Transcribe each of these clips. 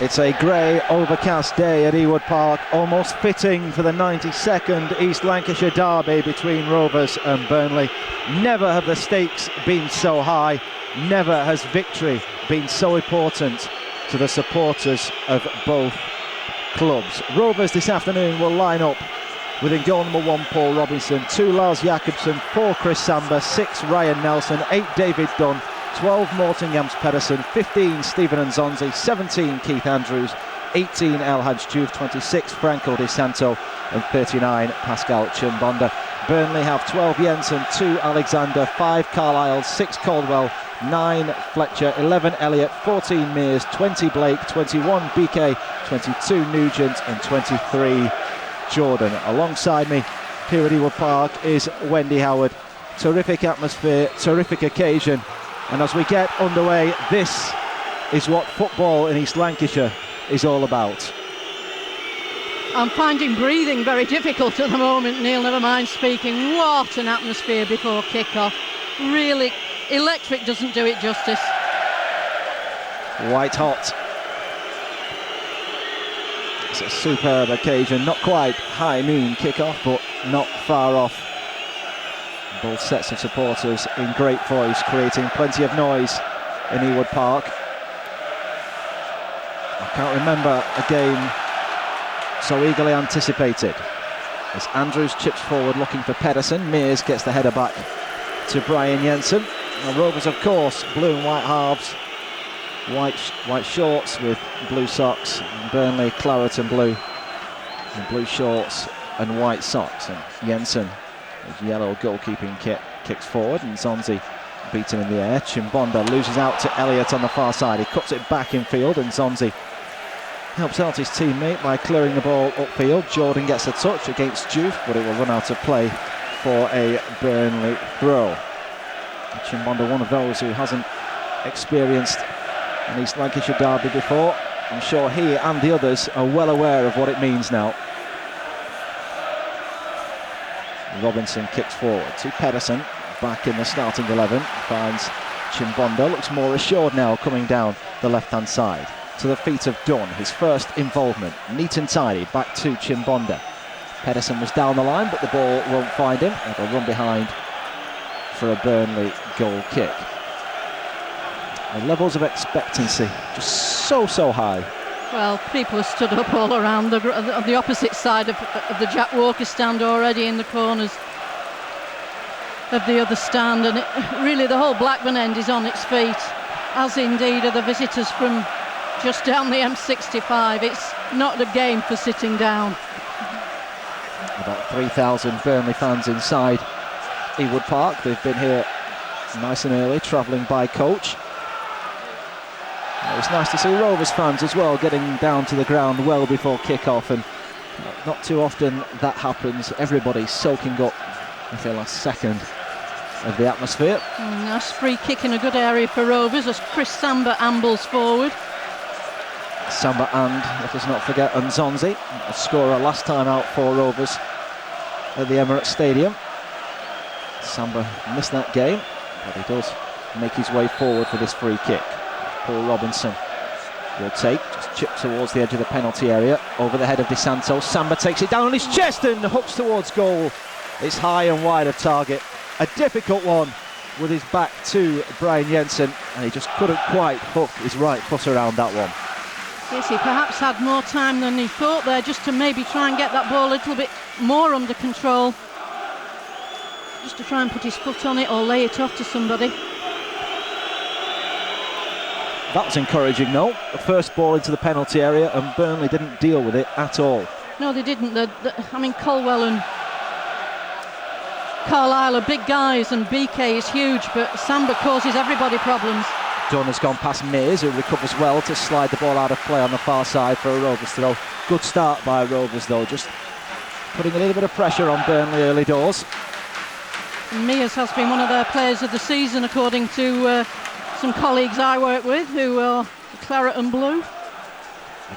It's a grey, overcast day at Ewood Park, almost fitting for the 92nd East Lancashire derby between Rovers and Burnley. Never have the stakes been so high, never has victory been so important to the supporters of both clubs. Rovers this afternoon will line up with in goal number 1 Paul Robinson, 2 Lars Jakobsen, 4 Chris Samba, 6 Ryan Nelson, 8 David Dunn, 12 Morten Jams Pedersen, 15 Stephen Nzonzi, 17 Keith Andrews, 18 El Hadj Diouf, 26 Franco Di Santo and 39 Pascal Chimbonda. Burnley have 12 Jensen, 2 Alexander, 5 Carlisle, 6 Caldwell, 9 Fletcher, 11 Elliott, 14 Mears, 20 Blake, 21 BK, 22 Nugent and 23 Jordan. Alongside me here at Ewood Park is Wendy Howard. Terrific atmosphere, terrific occasion. And as we get underway, this is what football in East Lancashire is all about. I'm finding breathing very difficult at the moment, Neil, never mind speaking. What an atmosphere before kick-off. Really, electric doesn't do it justice. White hot. It's a superb occasion, not quite high noon kick-off, but not far off. Both sets of supporters in great voice, creating plenty of noise in Ewood Park. I can't remember a game so eagerly anticipated. As Andrews chips forward looking for Pedersen, Mears gets the header back to Brian Jensen. Now Rovers, of course, blue and white halves, white shorts with blue socks. And Burnley, claret and blue shorts and white socks. And Jensen, his yellow goalkeeping kit, kicks forward, and Nzonzi beaten in the air. Chimbonda loses out to Elliott on the far side. He cuts it back in field, and Nzonzi helps out his teammate by clearing the ball upfield. Jordan gets a touch against Diouf, but it will run out of play for a Burnley throw. Chimbonda, one of those who hasn't experienced an East Lancashire derby before. I'm sure he and the others are well aware of what it means now. Robinson kicks forward to Pedersen, back in the starting 11, finds Chimbonda, looks more assured now coming down the left-hand side. To the feet of Dunn, his first involvement, neat and tidy, back to Chimbonda. Pedersen was down the line, but the ball won't find him. It'll run behind for a Burnley goal kick. The levels of expectancy just so high. Well, people have stood up all around the opposite side of the Jack Walker stand already, in the corners of the other stand, and really the whole Blackburn end is on its feet, as indeed are the visitors from just down the M65. It's not a game for sitting down. About 3,000 Burnley fans inside Ewood Park. They've been here nice and early, travelling by coach. It's nice to see Rovers fans as well getting down to the ground well before kick-off, and not too often that happens. Everybody soaking up with the last second of the atmosphere. Nice free kick in a good area for Rovers as Chris Samba ambles forward. Samba and, let us not forget, Nzonzi, a scorer last time out for Rovers at the Emirates Stadium. Samba missed that game, but he does make his way forward for this free kick. Paul Robinson will take, just chip towards the edge of the penalty area, over the head of Di Santo. Samba takes it down on his chest and hooks towards goal. It's high and wide of target. A difficult one with his back to Brian Jensen, and he just couldn't quite hook his right foot around that one. Yes, he perhaps had more time than he thought there, just to maybe try and get that ball a little bit more under control. Just to try and put his foot on it or lay it off to somebody. That was encouraging, though. The first ball into the penalty area, and Burnley didn't deal with it at all. No, they didn't. I mean, Colwell and Carlisle are big guys, and BK is huge, but Samba causes everybody problems. Dunn has gone past Mears, who recovers well to slide the ball out of play on the far side for a Rovers throw. Good start by Rovers, though, just putting a little bit of pressure on Burnley early doors. Mears has been one of their players of the season, according to some colleagues I work with, who are claret and blue.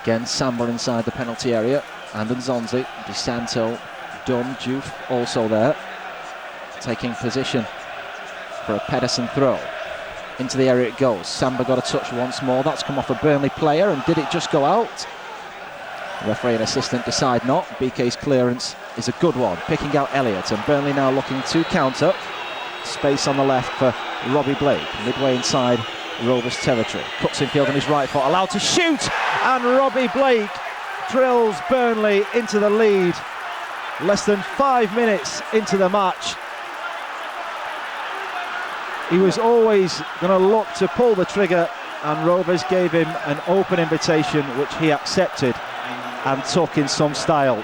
Again, Samba inside the penalty area, and Nzonzi, Di Santo, Dunn, Diouf also there, taking position for a Pedersen throw. Into the area it goes. Samba got a touch once more. That's come off a Burnley player, and did it just go out? The referee and assistant decide not. BK's clearance is a good one, picking out Elliott, and Burnley now looking to counter. Space on the left for Robbie Blake, midway inside Rovers territory. Cuts infield on his right foot, allowed to shoot, and Robbie Blake drills Burnley into the lead. Less than 5 minutes into the match. He was always going to look to pull the trigger, and Rovers gave him an open invitation, which he accepted and took in some style.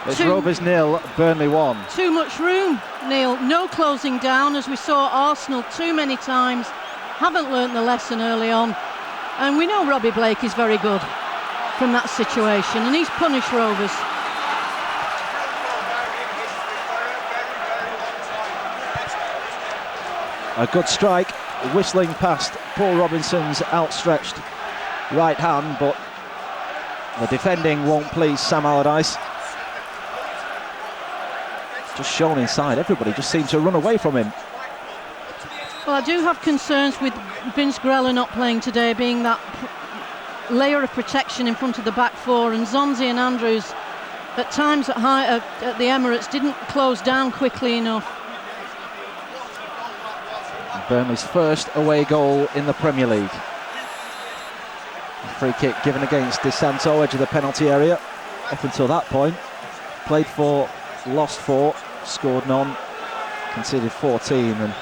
It's Rovers 0, Burnley 1. Too much room, Neil. No closing down, as we saw Arsenal too many times. Haven't learnt the lesson early on. And we know Robbie Blake is very good from that situation, and he's punished Rovers. A good strike, whistling past Paul Robinson's outstretched right hand, but the defending won't please Sam Allardyce. Just shown inside, everybody just seemed to run away from him. Well, I do have concerns with Vince Grella not playing today, being that layer of protection in front of the back four, and Zonzi and Andrews at times at the Emirates didn't close down quickly enough. Burnley's first away goal in the Premier League. A free kick given against Di Santo, edge of the penalty area. Up until that point, played 4, lost 4, scored none, conceded 14, and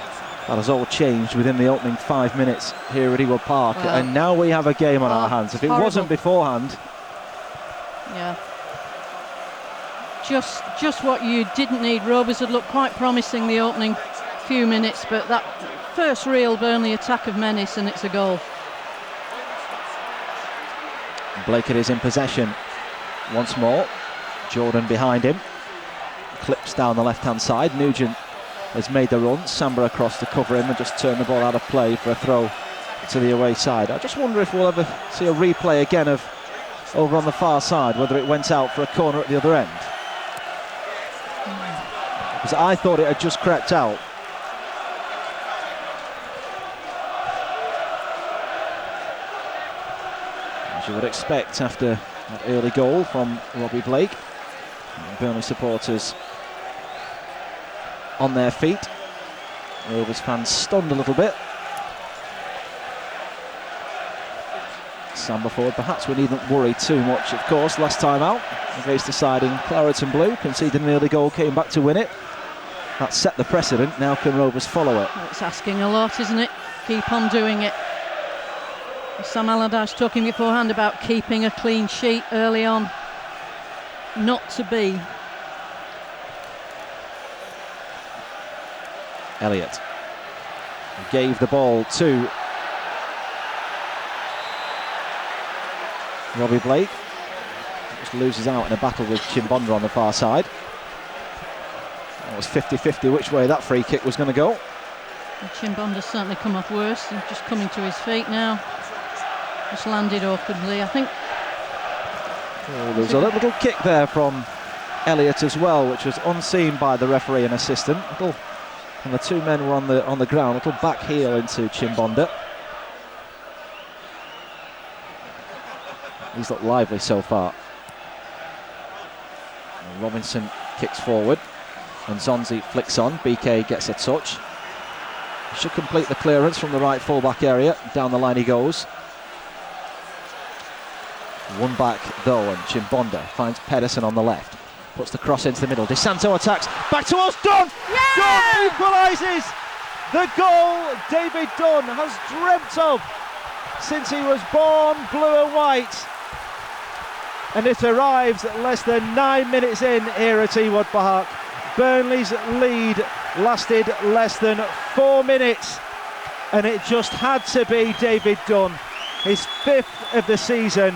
that has all changed within the opening 5 minutes here at Ewood Park. Well, and now we have a game on our hands. If it wasn't beforehand... Yeah. Just what you didn't need. Rovers had looked quite promising the opening few minutes, but that first real Burnley attack of menace, and it's a goal. Blaker is in possession once more. Jordan behind him. Clips down the left-hand side. Nugent has made the run. Samba across to cover him and just turn the ball out of play for a throw to the away side. I just wonder if we'll ever see a replay again of over on the far side, whether it went out for a corner at the other end. Because I thought it had just crept out. As you would expect after that early goal from Robbie Blake. Burnley supporters on their feet. Rovers fans stunned a little bit. Samba forward, perhaps we needn't worry too much, of course. Last time out, against deciding Claret and Blue, conceded an early goal, came back to win it. That set the precedent, now can Rovers follow it? It's asking a lot, isn't it? Keep on doing it. Sam Allardyce talking beforehand about keeping a clean sheet early on. Not to be. Elliott gave the ball to Robbie Blake. Just loses out in a battle with Chimbonda on the far side. It was 50-50 which way that free kick was going to go. And Chimbonda's certainly come off worse. He's just coming to his feet now. Just landed awkwardly, I think. Oh, there's a little kick there from Elliott as well, which was unseen by the referee and assistant. And the two men were on the ground. A little back heel into Chimbonda. He's looked lively so far. And Robinson kicks forward, and Zonzi flicks on. BK gets a touch. He should complete the clearance from the right full-back area. Down the line he goes. One back though, and Chimbonda finds Pedersen on the left. Puts the cross into the middle. Di Santo attacks. Back to us. Dunn! Yeah! Dunn equalises! The goal David Dunn has dreamt of since he was born blue and white. And it arrives less than 9 minutes in here at Ewood Park. Burnley's lead lasted less than 4 minutes, and it just had to be David Dunn, his 5th of the season,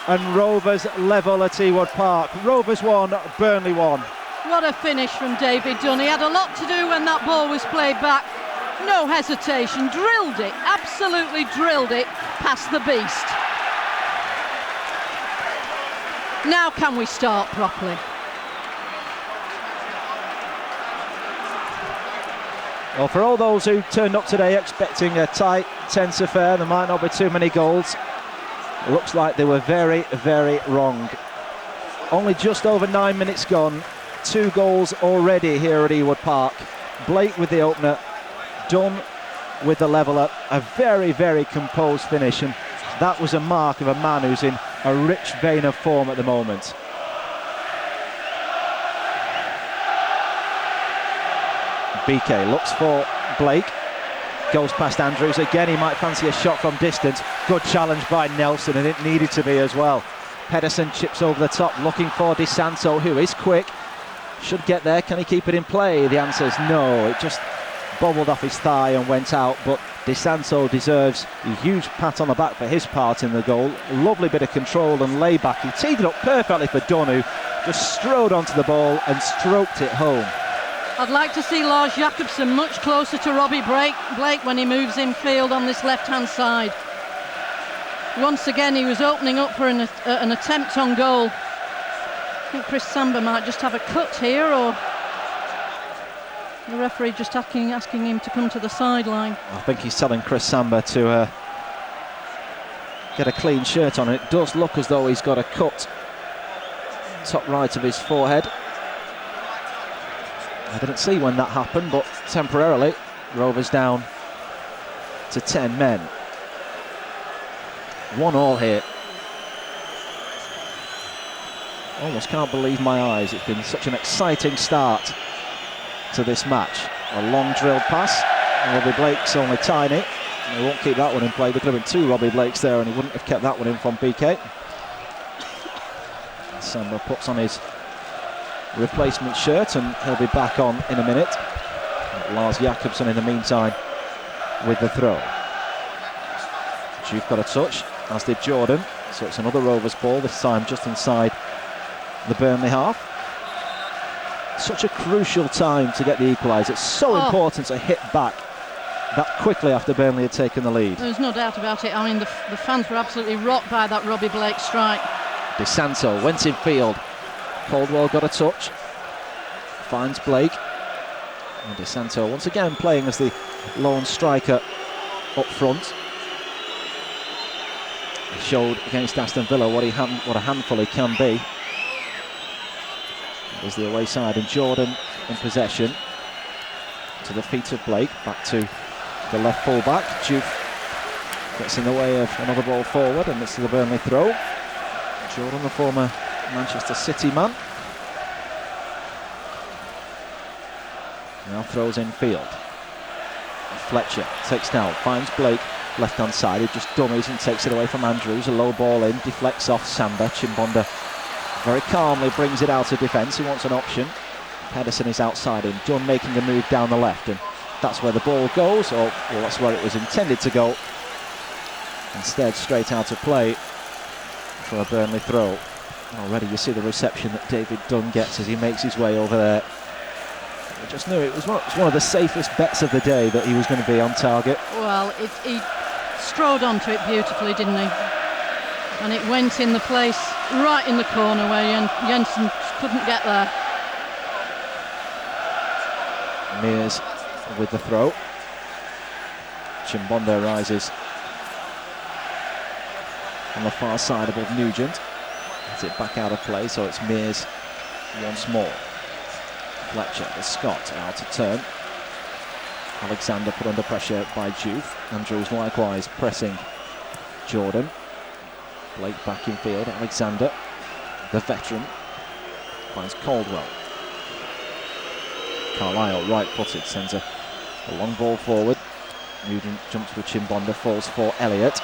and Rovers level at Ewood Park. Rovers 1, Burnley 1. What a finish from David Dunn. He had a lot to do when that ball was played back. No hesitation, drilled it, absolutely drilled it past the beast. Now can we start properly? Well, for all those who turned up today expecting a tight, tense affair, there might not be too many goals. It looks like they were very, very wrong. Only just over 9 minutes gone. 2 goals already here at Ewood Park. Blake with the opener, Dunn with the leveller. A very, very composed finish, and that was a mark of a man who's in a rich vein of form at the moment. BK looks for Blake, goes past Andrews again. He might fancy a shot from distance. Good challenge by Nelson, and it needed to be as well. Pedersen chips over the top, looking for Di Santo, who is quick, should get there. Can he keep it in play? The answer is no. It just bobbled off his thigh and went out, but Di Santo deserves a huge pat on the back for his part in the goal. Lovely bit of control and layback. He teed it up perfectly for Dunn, who just strode onto the ball and stroked it home. I'd like to see Lars Jakobsen much closer to Robbie Blake when he moves infield on this left-hand side. Once again, he was opening up for an attempt on goal. I think Chris Samba might just have a cut here, or the referee just asking him to come to the sideline. I think he's telling Chris Samba to get a clean shirt on. It does look as though he's got a cut top right of his forehead. I didn't see when that happened, but temporarily Rovers down to 10 men. 1-1 here. Almost can't believe my eyes. It's been such an exciting start to this match. A long drilled pass. Robbie Blake's only tiny. They won't keep that one in play. There could have been 2 Robbie Blakes there, and he wouldn't have kept that one in from BK. Samba puts on his replacement shirt, and he'll be back on in a minute. Lars Jakobsen in the meantime with the throw. Juve got a touch, as did Jordan, so it's another Rovers ball, this time just inside the Burnley half. Such a crucial time to get the equaliser. It's so important to hit back that quickly after Burnley had taken the lead. There's no doubt about it. I mean, the fans were absolutely rocked by that Robbie Blake strike. Di Santo went in field. Caldwell got a touch, finds Blake, and Di Santo once again playing as the lone striker up front. He showed against Aston Villa what a handful he can be. There's the away side, and Jordan in possession to the feet of Blake, back to the left full-back. Juve gets in the way of another ball forward, and it's to the Burnley throw. Jordan, the former Manchester City man, now throws in field. Fletcher takes down, finds Blake left hand side, he just dummies and takes it away from Andrews. A low ball in, deflects off Samba. Chimbonda very calmly brings it out of defence. He wants an option. Pedersen is outside him. Dunn making a move down the left, and that's where the ball goes, or that's where it was intended to go. Instead, straight out of play for a Burnley throw. Already you see the reception that David Dunn gets as he makes his way over there. I just knew it was one of the safest bets of the day that he was going to be on target. Well, he strode onto it beautifully, didn't he? And it went in the place right in the corner where Jensen couldn't get there. Mears with the throw. Chimbonda rises on the far side above Nugent. Gets it back out of play, so it's Mears once more. Fletcher, the Scot, out to turn. Alexander put under pressure by Juve. Andrews likewise pressing Jordan. Blake back in field. Alexander, the veteran, finds Caldwell. Carlisle, right-footed, sends a long ball forward. Nugent jumps with Chimbonda, falls for Elliott.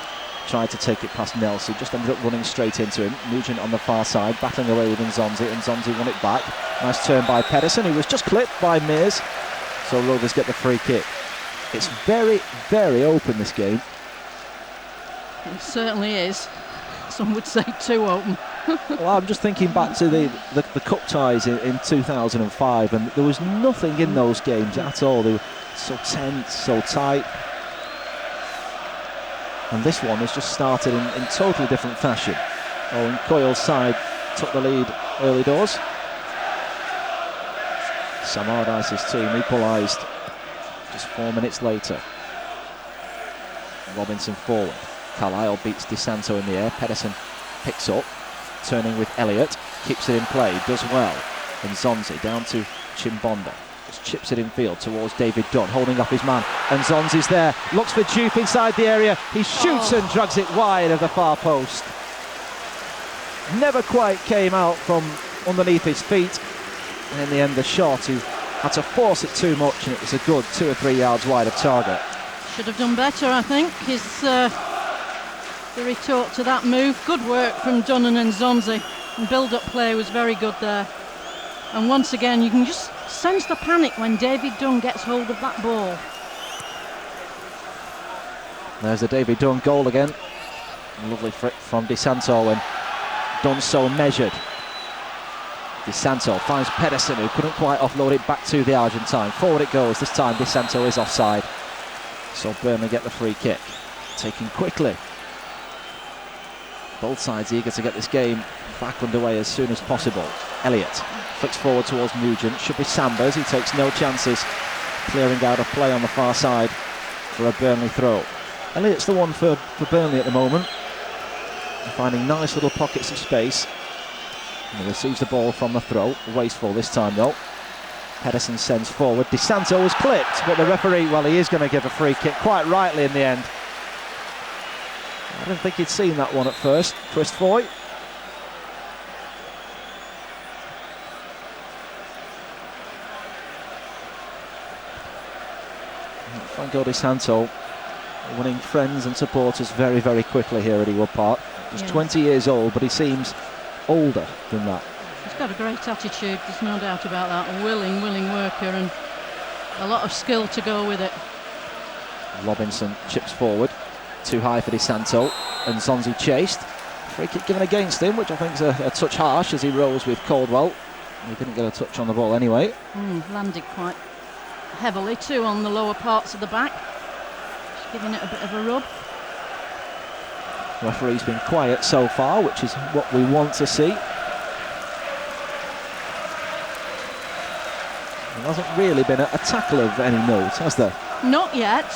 Tried to take it past Nelson, just ended up running straight into him. Nugent on the far side, battling away with Nzonzi, and Nzonzi won it back. Nice turn by Pedersen, who was just clipped by Mears. So Rovers get the free kick. It's very, very open, this game. It certainly is. Some would say too open. Well, I'm just thinking back to the cup ties in 2005, and there was nothing in those games at all. They were so tense, so tight. And this one has just started in totally different fashion. Owen Coyle's side took the lead early doors. Sam Allardyce's team equalised Just 4 minutes later. Robinson forward. Carlisle beats DeSanto in the air. Pedersen picks up, turning with Elliott, keeps it in play, does well. And Zonzi down to Chimbonda. Just chips it in field towards David Dunn, holding up his man. And Zonzi's there, looks for Jupe inside the area. He shoots and drags it wide of the far post. Never quite came out from underneath his feet. And in the end, the shot, he had to force it too much, and it was a good 2 or 3 yards wide of target. Should have done better, I think. The retort to that move. Good work from Dunnan and Zonzi. And build-up play was very good there. And once again, you can just sense the panic when David Dunn gets hold of that ball. There's the David Dunn goal again. Lovely flick from DeSanto, and Dunn so measured. DeSanto finds Pedersen, who couldn't quite offload it back to the Argentine. Forward it goes. This time DeSanto is offside. So Burnley get the free kick. Taken quickly. Both sides eager to get this game back underway as soon as possible. Elliott flicks forward towards Nugent. Should be Sambers. He takes no chances. Clearing out a play on the far side for a Burnley throw. Elliott's the one for Burnley at the moment. Finding nice little pockets of space. And he receives the ball from the throw. Wasteful this time though. Pedersen sends forward. DeSanto was clipped, but the referee, well, he is going to give a free kick quite rightly in the end. I don't think he'd seen that one at first. Chris Foy. Franco DeSanto winning friends and supporters very, very quickly here at Ewood Park. He's 20 years old, but he seems older than that. He's got a great attitude, there's no doubt about that. A willing worker, and a lot of skill to go with it. Robinson chips forward. Too high for DeSanto, and Zonzi chased. Free kick given against him, which I think is a touch harsh as he rose with Caldwell. He didn't get a touch on the ball anyway. Landed quite heavily too on the lower parts of the back. Just giving it a bit of a rub. Referee's been quiet so far, which is what we want to see. There hasn't really been a tackle of any note, has there? Not yet.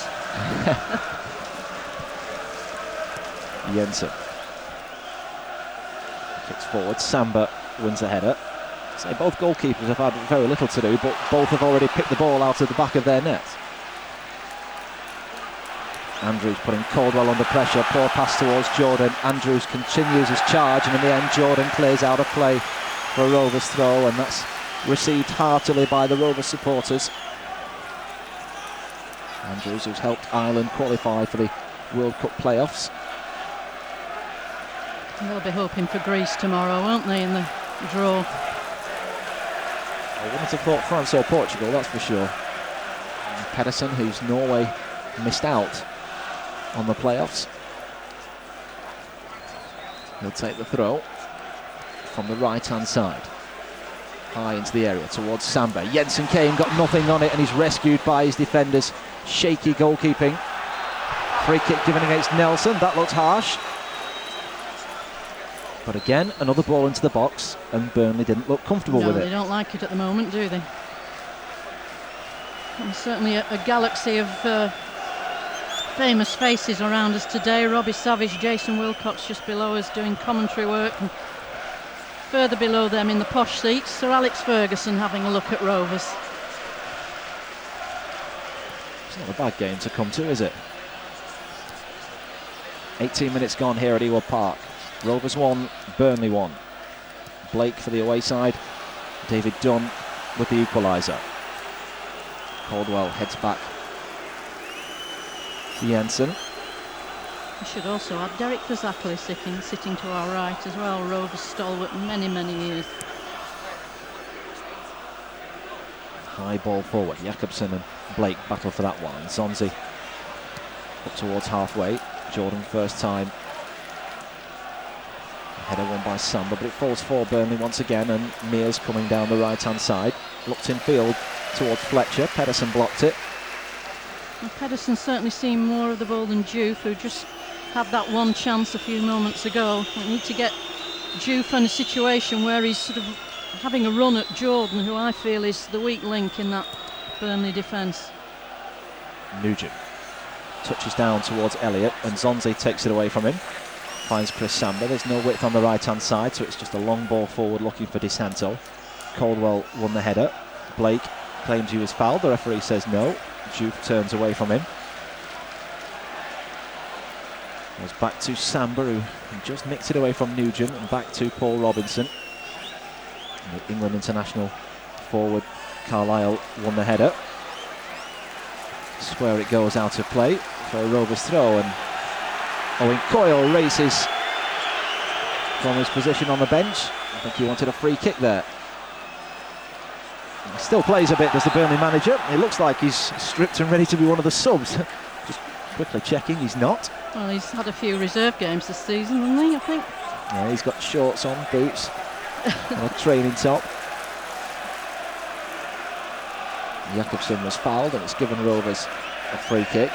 Jensen kicks forward. Samba wins the header. So both goalkeepers have had very little to do, but both have already picked the ball out of the back of their net. Andrews putting Caldwell under pressure. Poor pass towards Jordan. Andrews continues his charge, and in the end Jordan clears out a play for a Rovers throw, and that's received heartily by the Rovers supporters. Andrews, who's helped Ireland qualify for the World Cup playoffs. They'll be hoping for Greece tomorrow, won't they, in the draw? I wouldn't have thought France or Portugal, that's for sure. And Pedersen, who's Norway missed out on the playoffs. He'll take the throw from the right-hand side. High into the area towards Samba. Jensen came, got nothing on it, and he's rescued by his defenders. Shaky goalkeeping. Free kick given against Nelson. That looks harsh. But again, another ball into the box, and Burnley didn't look comfortable with it. No, they don't like it at the moment, do they? And certainly a galaxy of famous faces around us today. Robbie Savage, Jason Wilcox just below us doing commentary work, and further below them in the posh seats, Sir Alex Ferguson having a look at Rovers. It's not a bad game to come to, is it? 18 minutes gone here at Ewood Park. Rovers 1, Burnley 1. Blake for the away side. David Dunn with the equaliser. Caldwell heads back to Jensen. I should also add Derek Fazackley sitting to our right as well. Rovers stalwart many years. High ball forward. Jakobsen and Blake battle for that one. Zonzi up towards halfway. Jordan first time. Header won by Samba, but it falls for Burnley once again, and Mears coming down the right-hand side. Looked in field towards Fletcher. Pedersen blocked it. Well, Pedersen certainly seen more of the ball than Juve, who just had that one chance a few moments ago. We need to get Juve in a situation where he's sort of having a run at Jordan, who I feel is the weak link in that Burnley defence. Nugent touches down towards Elliott, and Zonzi takes it away from him. Finds Chris Samba. There's no width on the right-hand side, so it's just a long ball forward looking for Di Santo. Caldwell won the header. Blake claims he was fouled. The referee says no. Juve turns away from him. Goes back to Samba, who just nicked it away from Nugent, and back to Paul Robinson. And the England international forward Carlisle won the header. Swear it goes out of play for a Rovers throw, and Owen Coyle races from his position on the bench. I think he wanted a free kick there. He still plays a bit, does the Burnley manager. It looks like he's stripped and ready to be one of the subs. Just quickly checking, he's not. Well, he's had a few reserve games this season, hasn't he, I think? Yeah, he's got shorts on, boots, and a training top. Jakobsen was fouled, and it's given Rovers a free kick.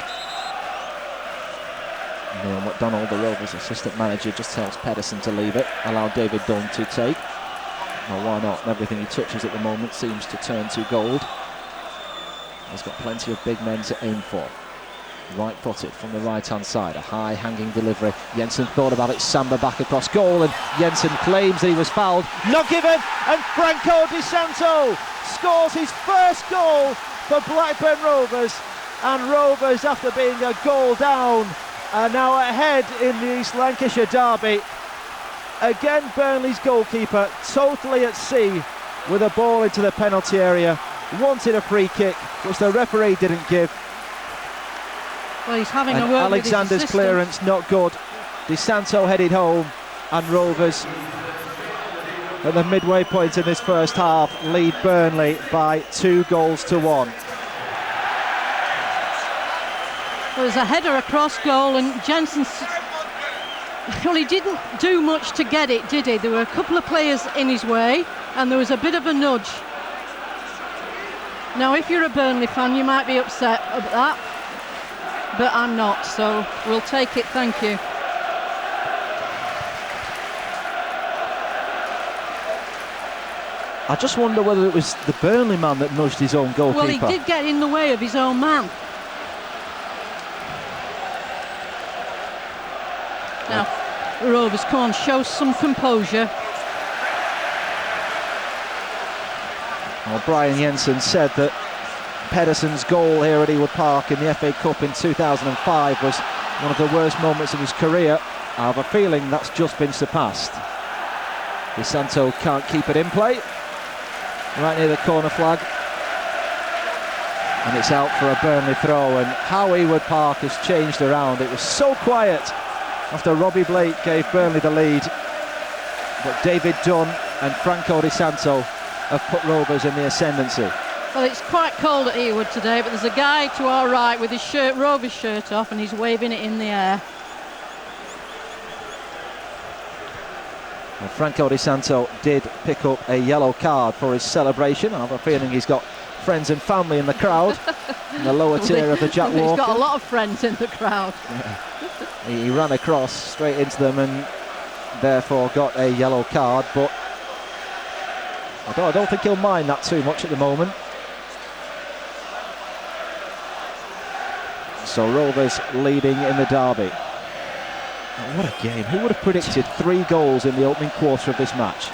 Neil McDonald, the Rovers assistant manager, just tells Pedersen to leave it, allow David Dunn to take. Well, why not? Everything he touches at the moment seems to turn to gold. He's got plenty of big men to aim for. Right-footed from the right-hand side, a high hanging delivery. Jensen thought about it, Samba back across goal, and Jensen claims that he was fouled. Not given, and Franco Di Santo scores his first goal for Blackburn Rovers, and Rovers, after being a goal down, are now ahead in the East Lancashire derby. Again, Burnley's goalkeeper totally at sea with a ball into the penalty area. Wanted a free kick, which the referee didn't give. Well, he's having And a word Alexander's with his clearance not good. Di Santo headed home, and Rovers at the midway point in this first half lead Burnley by 2-1. Well, there's a header across goal, and Jensen, well, he didn't do much to get it, did he? There were a couple of players in his way, and there was a bit of a nudge. Now, if you're a Burnley fan, you might be upset about that, but I'm not, so we'll take it, thank you. I just wonder whether it was the Burnley man that nudged his own goalkeeper. Well, he did get in the way of his own man. Now, Rovers, come on, show some composure. Well, Brian Jensen said that Pedersen's goal here at Ewood Park in the FA Cup in 2005 was one of the worst moments of his career. I have a feeling that's just been surpassed. Di Santo can't keep it in play, right near the corner flag, and it's out for a Burnley throw. And how Ewood Park has changed around. It was so quiet after Robbie Blake gave Burnley the lead, but David Dunn and Franco Di Santo have put Rovers in the ascendancy. Well, it's quite cold at Ewood today, but there's a guy to our right with his shirt, Rovers shirt off, and he's waving it in the air. And Franco Di Santo did pick up a yellow card for his celebration. I have a feeling he's got friends and family in the crowd in the lower tier of the Jack Walker. He's got a lot of friends in the crowd. Yeah. He ran across straight into them and therefore got a yellow card, but I don't think he'll mind that too much at the moment. So Rovers leading in the derby. Oh, what a game. Who would have predicted 3 goals in the opening quarter of this match?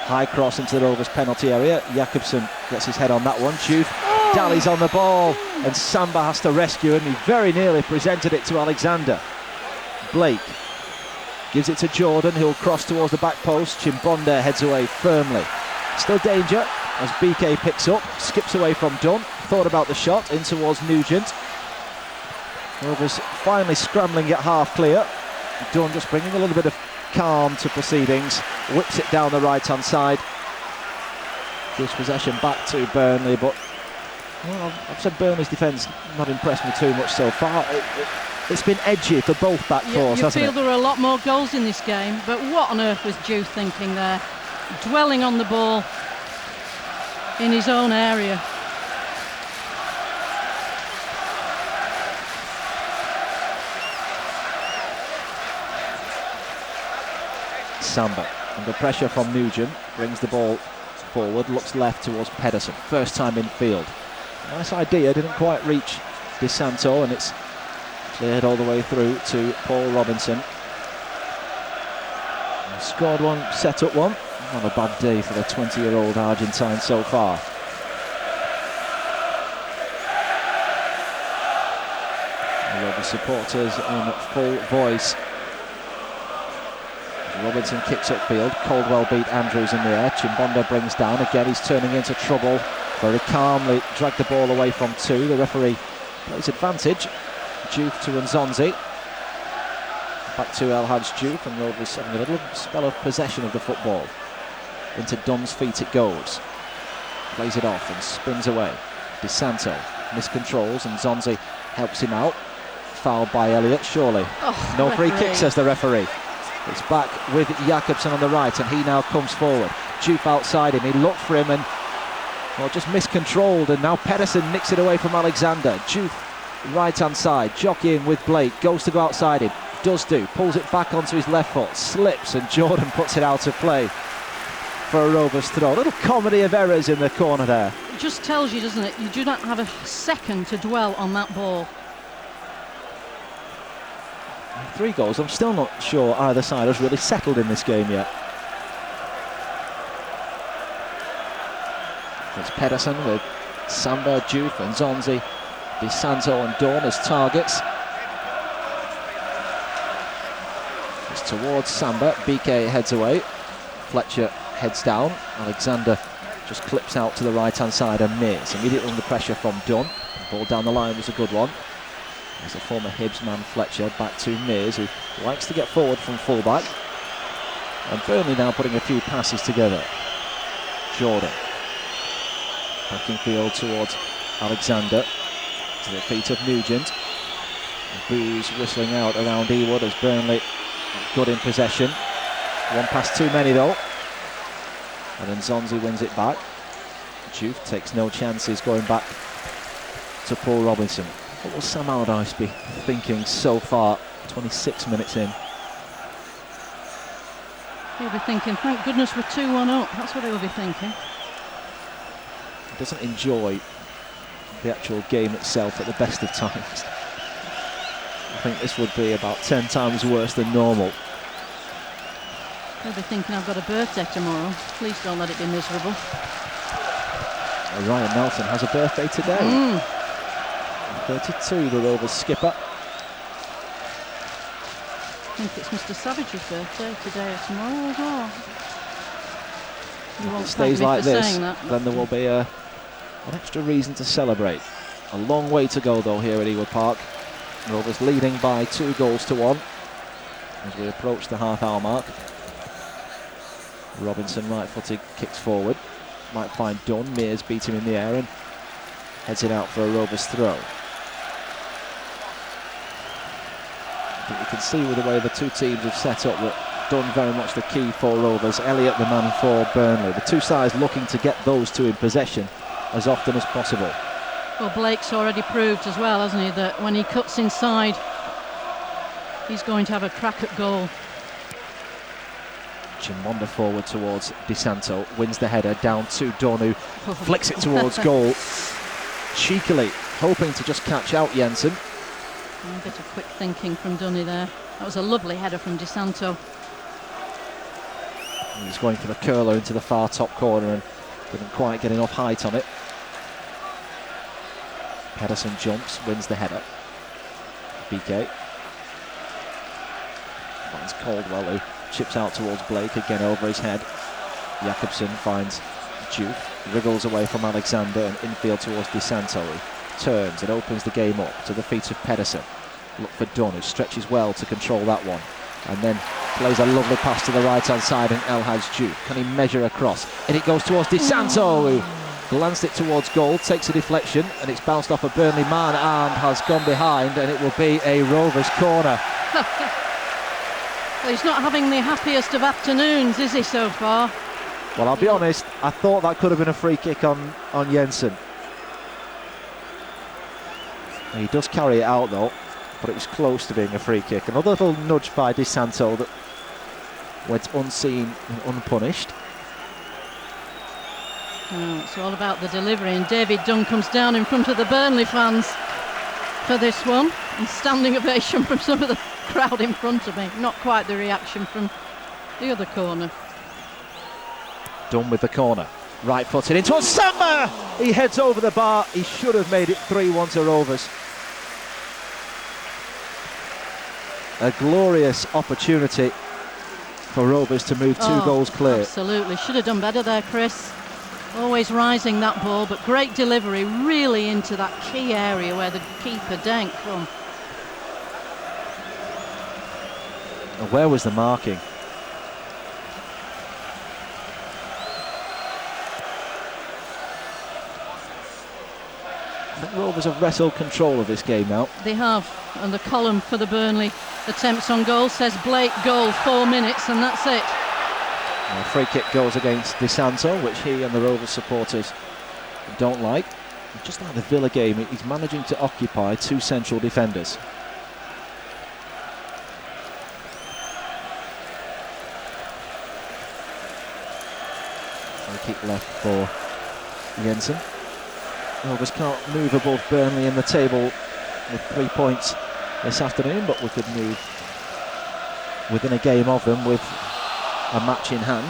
High cross into the Rovers penalty area. Jakobsen gets his head on that one. Juve dallies on the ball, and Samba has to rescue him. He very nearly presented it to Alexander. Blake gives it to Jordan, who'll cross towards the back post. Chimbonda heads away firmly. Still danger as BK picks up, skips away from Dunn. Thought about the shot in towards Nugent. Rovers finally scrambling at half clear. Dunn just bringing a little bit of calm to proceedings. Whips it down the right-hand side. Gives possession back to Burnley, but well, I've said Burnley's defence not impressed me too much so far. It's been edgy for both back fours, hasn't it? You feel there were a lot more goals in this game, but what on earth was Juve thinking there? Dwelling on the ball in his own area. Samba under pressure from Nugent, brings the ball forward, looks left towards Pedersen, first time in field. Nice idea, didn't quite reach Di Santo, and it's cleared all the way through to Paul Robinson. Scored one, set up one. Not a bad day for the 20-year-old Argentine so far. The Rovers supporters in full voice. Robinson kicks upfield. Caldwell beat Andrews in the air. Chimbonda brings down. Again, he's turning into trouble. Very calmly dragged the ball away from two. The referee plays advantage. Diouf to Nzonzi. Back to El Hadj Diouf, and Rovers having a little spell of possession of the football. Into Dunn's feet it goes. Plays it off and spins away. Di Santo miscontrols, and Nzonzi helps him out. Fouled by Elliott, surely. Oh, no free referee. kick, says the referee. It's back with Jakobsen on the right, and he now comes forward. Diouf outside him, he looked for him and just miscontrolled, and now Pedersen nicks it away from Alexander. Diouf right hand side, jockeying with Blake, goes to go outside him, does do, pulls it back onto his left foot, slips, and Jordan puts it out of play for a Rovers throw. A little comedy of errors in the corner there. It just tells you, doesn't it, you do not have a second to dwell on that ball. 3 goals, I'm still not sure either side has really settled in this game yet. It's Pedersen with Samba, Diouf and Nzonzi, Di Santo and Dawn as targets. It's towards Samba, BK heads away, Fletcher heads down, Alexander just clips out to the right hand side, and Mears immediately under pressure from Dunn. The ball down the line was a good one. There's a former Hibs man, Fletcher, back to Mears, who likes to get forward from fullback. And Burnley now putting a few passes together. Jordan. Backing field towards Alexander. To the feet of Nugent. Boos whistling out around Ewood as Burnley good in possession. One pass too many though. And then Nzonzi wins it back. Diouf takes no chances going back to Paul Robinson. What will Sam Allardyce be thinking so far, 26 minutes in? He'll be thinking, thank goodness we're 2-1 up. That's what he'll be thinking. He doesn't enjoy the actual game itself at the best of times. I think this would be about 10 times worse than normal. He'll be thinking, I've got a birthday tomorrow. Please don't let it be miserable. Ryan Nelson has a birthday today. 32, the Rovers skipper. I think it's Mr. Savage's birthday today or tomorrow as well. If it stays like this, then there will be an extra reason to celebrate. A long way to go though here at Ewood Park. Rovers leading by 2 goals to 1 as we approach the half-hour mark. Robinson right-footed kicks forward. Might find Dunn. Mears beat him in the air and heads it out for a Rovers throw. I think you can see with the way the two teams have set up that Dunn very much the key for Rovers. Elliott the man for Burnley. The two sides looking to get those two in possession as often as possible. Well, Blake's already proved as well, hasn't he, that when he cuts inside, he's going to have a crack at goal. Chimbonda forward towards Di Santo, wins the header down to Dunn, who flicks it towards goal. Cheekily, hoping to just catch out Jensen. A bit of quick thinking from Dunny there. That was a lovely header from Di Santo. He's going for the curler into the far top corner and didn't quite get enough height on it. Pedersen jumps, wins the header. BK finds Caldwell, who chips out towards Blake, again over his head. Jakobsen finds Diouf, wriggles away from Alexander and infield towards Di Santo. He turns and opens the game up to the feet of Pedersen. Look for Dunn, who stretches well to control that one. And then plays a lovely pass to the right-hand side, and El Hadj Diouf. Can he measure across? And it goes towards Di Santo, who glanced it towards goal, takes a deflection, and it's bounced off a Burnley man and has gone behind, and it will be a Rovers corner. Well, he's not having the happiest of afternoons, is he, so far? Well, I'll be honest, I thought that could have been a free kick on Jensen. He does carry it out though, but it was close to being a free kick. Another little nudge by Di Santo that went unseen and unpunished. Oh, it's all about the delivery, and David Dunn comes down in front of the Burnley fans for this one, and standing ovation from some of the crowd in front of me. Not quite the reaction from the other corner. Dunn with the corner, right footed into Samba. He heads over the bar. He should have made it 3-1 to Rovers. A glorious opportunity for Rovers to move 2 goals clear. Absolutely, should have done better there, Chris. Always rising that ball, but great delivery, really into that key area where the keeper danked from. Where was the marking? I think Rovers have wrestled control of this game now. They have, and the column for the Burnley attempts on goal says Blake goal, 4 minutes, and that's it. A free kick goes against Di Santo, which he and the Rovers supporters don't like. Just like the Villa game, he's managing to occupy 2 central defenders. Free kick left for Jensen. Rovers can't move above Burnley in the table with 3 points this afternoon, but we could move within a game of them with a match in hand.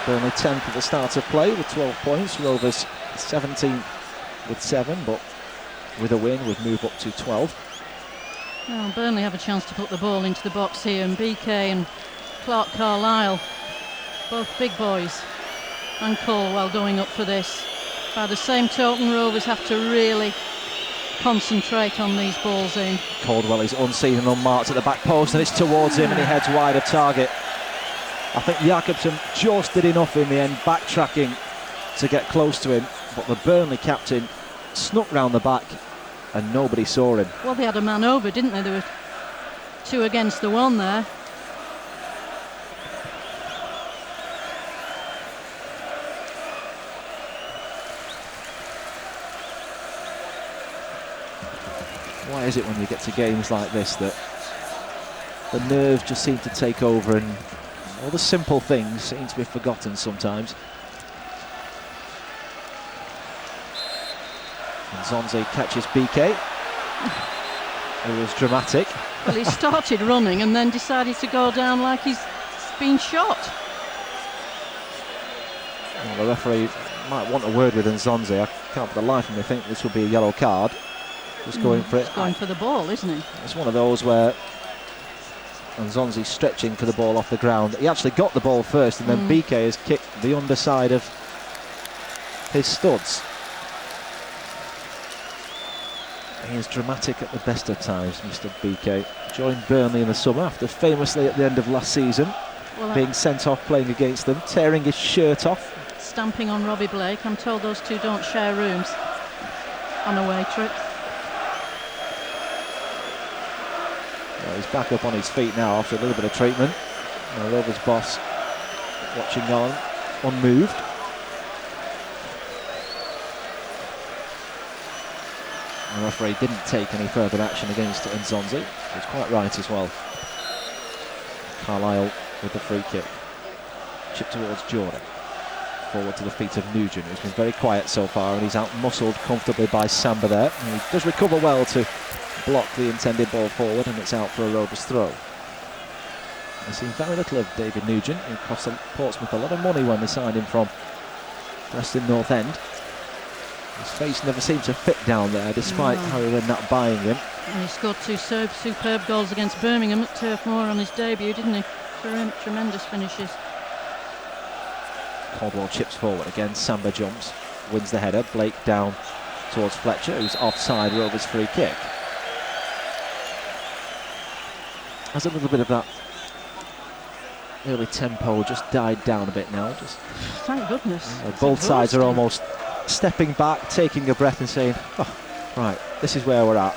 Burnley 10th at the start of play with 12 points. Rovers 17th with 7, but with a win would move up to 12. Well, Burnley have a chance to put the ball into the box here, and BK and Clark Carlisle, both big boys, and Colwell going up for this. By the same token, Rovers have to really concentrate on these balls in. Caldwell is unseen and unmarked at the back post, and it's towards him, and he heads wide of target. I think Jakobsen just did enough in the end, backtracking to get close to him, but the Burnley captain snuck round the back and nobody saw him. Well, they had a man over, didn't they? There were 2 against the 1 there. Why is it when you get to games like this that the nerves just seem to take over and all the simple things seem to be forgotten sometimes? And Zonzi catches BK. It was dramatic. Well, he started running and then decided to go down like he's been shot. Well, the referee might want a word with Nzonzi. I can't for the life of me think this would be a yellow card. Just going for it. He's going for the ball, isn't he? It's one of those where Nzonzi's stretching for the ball off the ground. He actually got the ball first, and then BK has kicked the underside of his studs. He is dramatic at the best of times, Mr. BK. Joined Burnley in the summer after famously at the end of last season being sent off playing against them, tearing his shirt off. Stamping on Robbie Blake. I'm told those 2 don't share rooms on away trips. Well, he's back up on his feet now after a little bit of treatment. Rovers boss watching on, unmoved. The referee didn't take any further action against Nzonzi. He was quite right as well. Carlisle with the free kick. Chip towards Jordan. Forward to the feet of Nugent, who's been very quiet so far, and he's out-muscled comfortably by Samba there. And he does recover well to block the intended ball forward, and it's out for a Rovers throw. I've seen very little of David Nugent. He cost Portsmouth a lot of money when they signed him from Preston North End. His face never seemed to fit down there, despite Harry Redknapp buying him. And he scored 2 superb goals against Birmingham at Turf Moor on his debut, didn't he? Tremendous finishes. Caldwell chips forward again. Samba jumps, wins the header. Blake down towards Fletcher, who's offside. Rovers free kick. Has a little bit of that early tempo just died down a bit now. Just thank goodness. Both sides are almost stepping back, taking a breath and saying, oh, right, this is where we're at.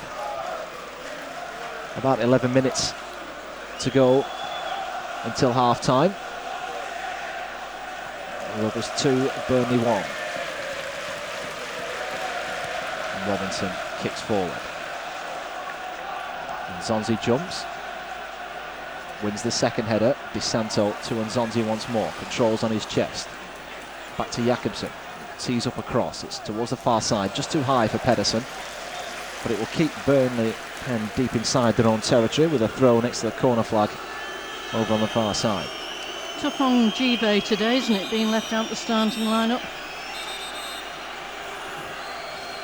About 11 minutes to go until half time. Rovers 2, Burnley 1. And Robinson kicks forward. And Nzonzi jumps. Wins the second header. Di Santo to Nzonzi once more. Controls on his chest. Back to Jakobsen. Tees up across. It's towards the far side. Just too high for Pedersen. But it will keep Burnley pen deep inside their own territory with a throw next to the corner flag over on the far side. Tough on Gibe today, isn't it? Being left out the starting lineup.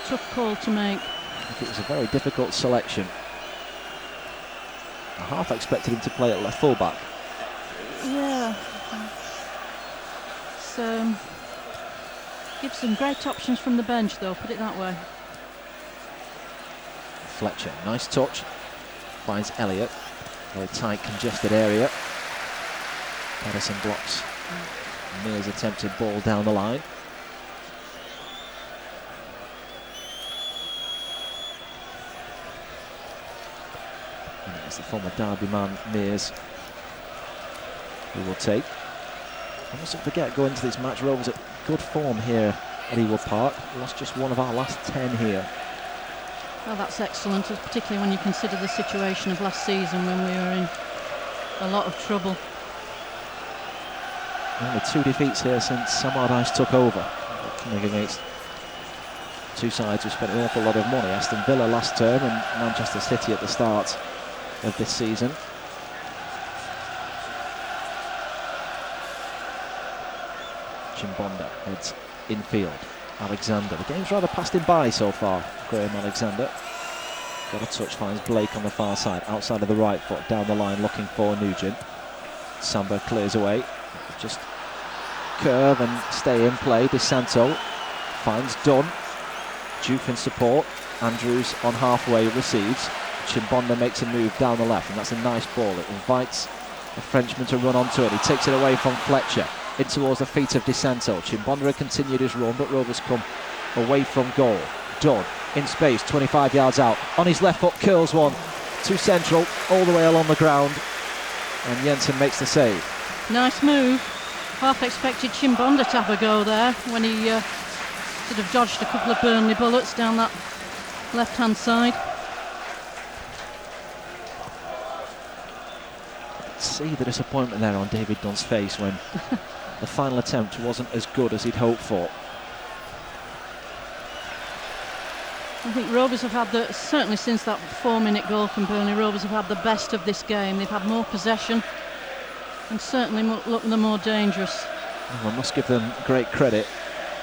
Tough call to make. I think it was a very difficult selection. I half expected him to play at left full-back. Yeah. So, gives some great options from the bench, though, put it that way. Fletcher, nice touch. Finds Elliott. Very tight, congested area. Pedersen blocks Mears' attempted ball down the line. And it's the former Derby man, Mears, who will take. I mustn't forget, going into this match, Rovers at good form here at Ewood Park. Lost just one of our last 10 here. Well, that's excellent, particularly when you consider the situation of last season when we were in a lot of trouble. Only 2 defeats here since Sam Allardyce took over. Coming against two sides who spent an awful lot of money. Aston Villa last term and Manchester City at the start of this season. Chimbonda heads infield. Alexander. The game's rather passed him by so far. Graham Alexander. Got a touch, finds Blake on the far side. Outside of the right foot, down the line looking for Nugent. Samba clears away. Just curve and stay in play. De Santo finds Dunn. Duke in support. Andrews on halfway receives. Chimbonda makes a move down the left, and that's a nice ball. It invites the Frenchman to run onto it. He takes it away from Fletcher. In towards the feet of De Santo. Chimbonda had continued his run, but Rovers come away from goal. Dunn in space, 25 yards out. On his left foot, curls one to central, all the way along the ground. And Jensen makes the save. Nice move. Half expected Chimbonda to have a go there when he sort of dodged a couple of Burnley bullets down that left-hand side. See the disappointment there on David Dunn's face when the final attempt wasn't as good as he'd hoped for. I think Rovers have had certainly since that 4-minute goal from Burnley, Rovers have had the best of this game. They've had more possession and certainly look the more dangerous. Well, I must give them great credit,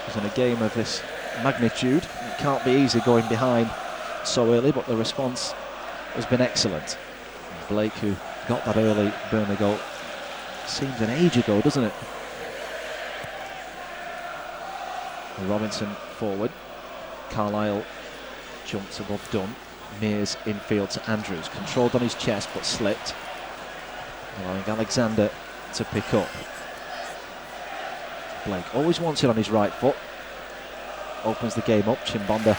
because in a game of this magnitude it can't be easy going behind so early, but the response has been excellent. Blake, who got that early Burnley goal, seems an age ago, doesn't it? Robinson forward. Carlisle jumps above Dunn. Mears infield to Andrews. Controlled on his chest but slipped, allowing Alexander to pick up. Blake always wants it on his right foot. Opens the game up. Chimbonda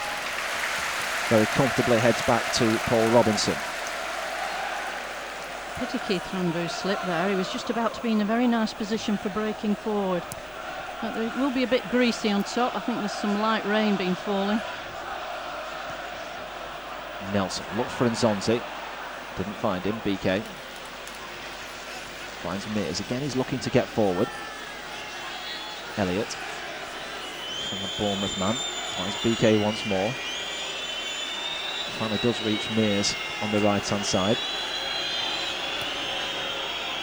very comfortably heads back to Paul Robinson. Pity Keith Andrews slipped there. He was just about to be in a very nice position for breaking forward. But it will be a bit greasy on top. I think there's some light rain been falling. Nelson looked for Nzonzi. Didn't find him. BK finds Mears. Again, he's looking to get forward. Elliott from the Bournemouth man. Finds BK once more. Finally does reach Mears on the right-hand side.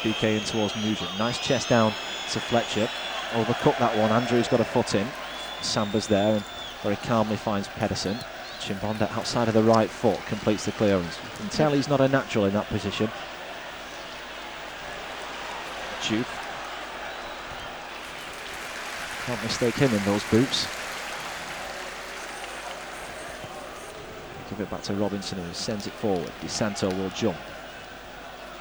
BK in towards Nugent. Nice chest down to Fletcher. Overcooked that one. Andrews got a foot in. Samba's there and very calmly finds Pedersen. Chimbonda outside of the right foot completes the clearance. You can tell he's not a natural in that position. Duke. Can't mistake him in those boots. Give it back to Robinson, who sends it forward. De Santo will jump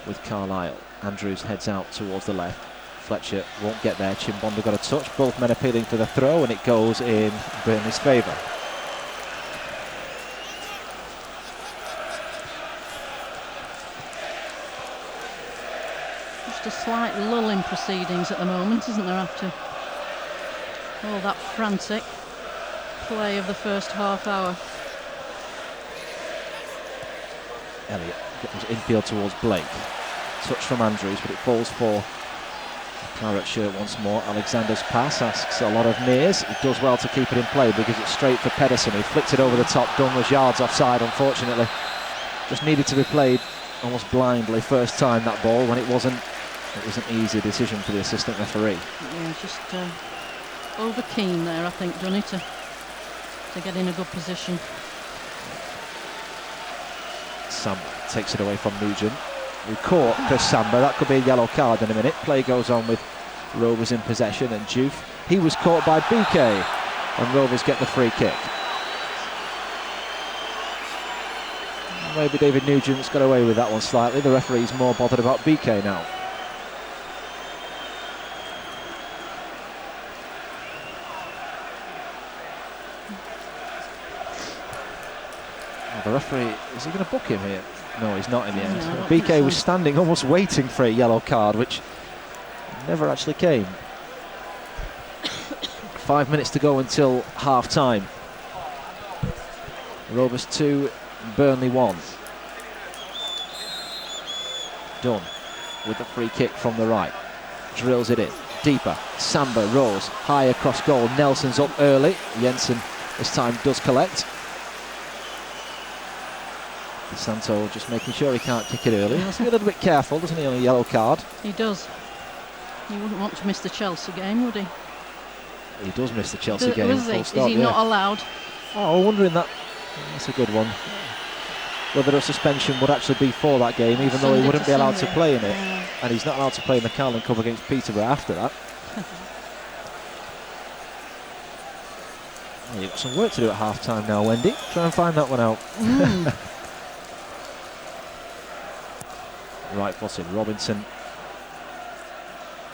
with Carlisle. Andrews heads out towards the left. Fletcher won't get there. Chimbonda got a touch. Both men appealing for the throw, and it goes in Burnley's favour. Just a slight lull in proceedings at the moment, isn't there, after all that frantic play of the first half hour. Elliott goes infield towards Blake. Touch from Andrews, but it falls for Claret shirt once more. Alexander's pass asks a lot of Mears. He does well to keep it in play because it's straight for Pedersen. He flicked it over the top. Dunn was yards offside, unfortunately. Just needed to be played almost blindly first time, that ball, when it was an easy decision for the assistant referee. Yeah, just over keen there, I think, Dunny, to get in a good position. Samba takes it away from Nugent, who caught Chris Samba. That could be a yellow card in a minute. Play goes on with Rovers in possession, and Juve, he was caught by BK, and Rovers get the free kick. Maybe David Nugent's got away with that one slightly. The referee's more bothered about BK now. The referee, is he going to book him here? No, he's not in the end. No, BK was standing almost waiting for a yellow card, which never actually came. 5 minutes to go until half time. Rovers 2, Burnley 1. Dunn with the free kick from the right. Drills it in. Deeper. Samba, Rose, high across goal. Nelson's up early. Jensen this time does collect. Santo just making sure he can't kick it early. He has to be a little bit careful, doesn't he, on a yellow card? He does. He wouldn't want to miss the Chelsea game, would he? He does miss the Chelsea game. Full stop, is he not allowed? Oh, wondering that. That's a good one. Whether a suspension would actually be for that game, even though he wouldn't be allowed to play in it. Yeah. And he's not allowed to play in the Carling Cup against Peterborough after that. Well, you've got some work to do at half-time now, Wendy. Try and find that one out. Right-footed, Robinson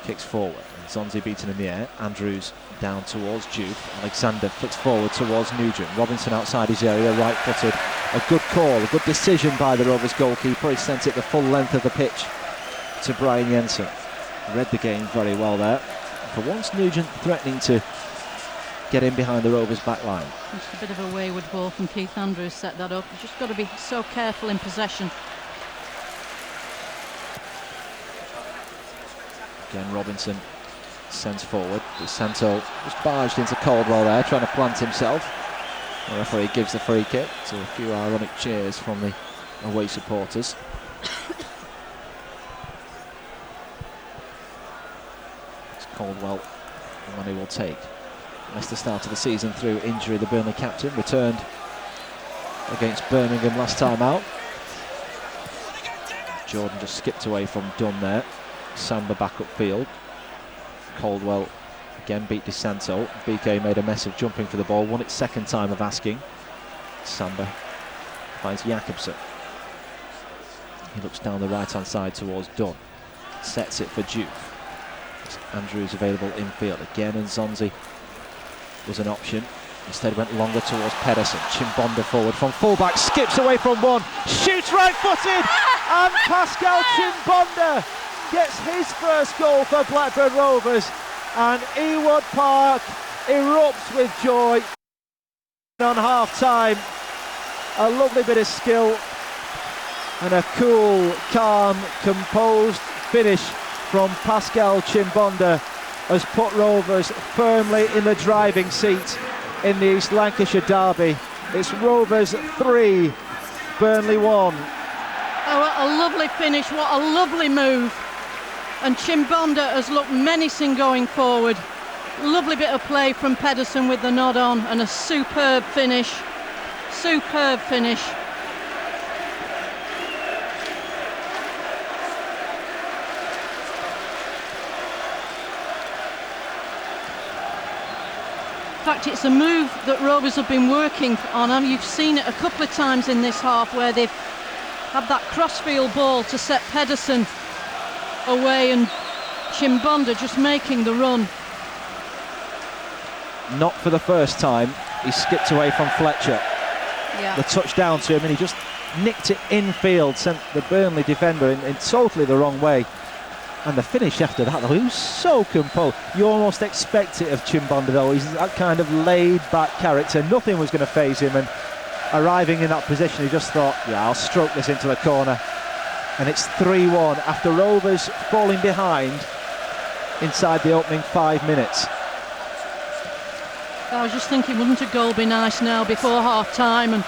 kicks forward, and Zonzi beaten in the air. Andrews down towards Juve. Alexander flicks forward towards Nugent. Robinson outside his area, right-footed. A good call, a good decision by the Rovers goalkeeper. He sent it the full length of the pitch to Brian Jensen. Read the game very well there. For once, Nugent threatening to get in behind the Rovers back line. Just a bit of a wayward ball from Keith Andrews set that up. You've just got to be so careful in possession. Again, Robinson sends forward. Santo just barged into Caldwell there, trying to plant himself. The referee gives the free kick to a few ironic cheers from the away supporters. It's Caldwell, the one he will take. That's the start of the season through injury. The Burnley captain returned against Birmingham last time out. Jordan just skipped away from Dunn there. Samba back upfield. Caldwell again beat Di Santo. BK made a mess of jumping for the ball. Won its second time of asking. Samba finds Jakobsen. He looks down the right hand side towards Dunn. Sets it for Juve. Andrews available infield again, and Zonzi was an option. Instead went longer towards Pedersen. Chimbonda forward from fullback, skips away from one, shoots right-footed, and Pascal Chimbonda gets his first goal for Blackburn Rovers, and Ewood Park erupts with joy on half-time. A lovely bit of skill and a cool, calm, composed finish from Pascal Chimbonda has put Rovers firmly in the driving seat in the East Lancashire derby. It's Rovers 3, Burnley 1. Oh, what a lovely finish, what a lovely move. And Chimbonda has looked menacing going forward. Lovely bit of play from Pedersen with the nod on, and a superb finish. Superb finish. In fact, it's a move that Rovers have been working on, and you've seen it a couple of times in this half where they've had that crossfield ball to set Pedersen away, and Chimbonda just making the run. Not for the first time. He skipped away from Fletcher. Yeah. The touchdown to him, and he just nicked it infield, sent the Burnley defender in totally the wrong way. And the finish after that, though, he was so composed. You almost expect it of Chimbonda, though. He's that kind of laid-back character. Nothing was going to faze him, and arriving in that position, he just thought, yeah, I'll stroke this into the corner. And it's 3-1 after Rovers falling behind inside the opening 5 minutes. I was just thinking, wouldn't a goal be nice now before half-time, and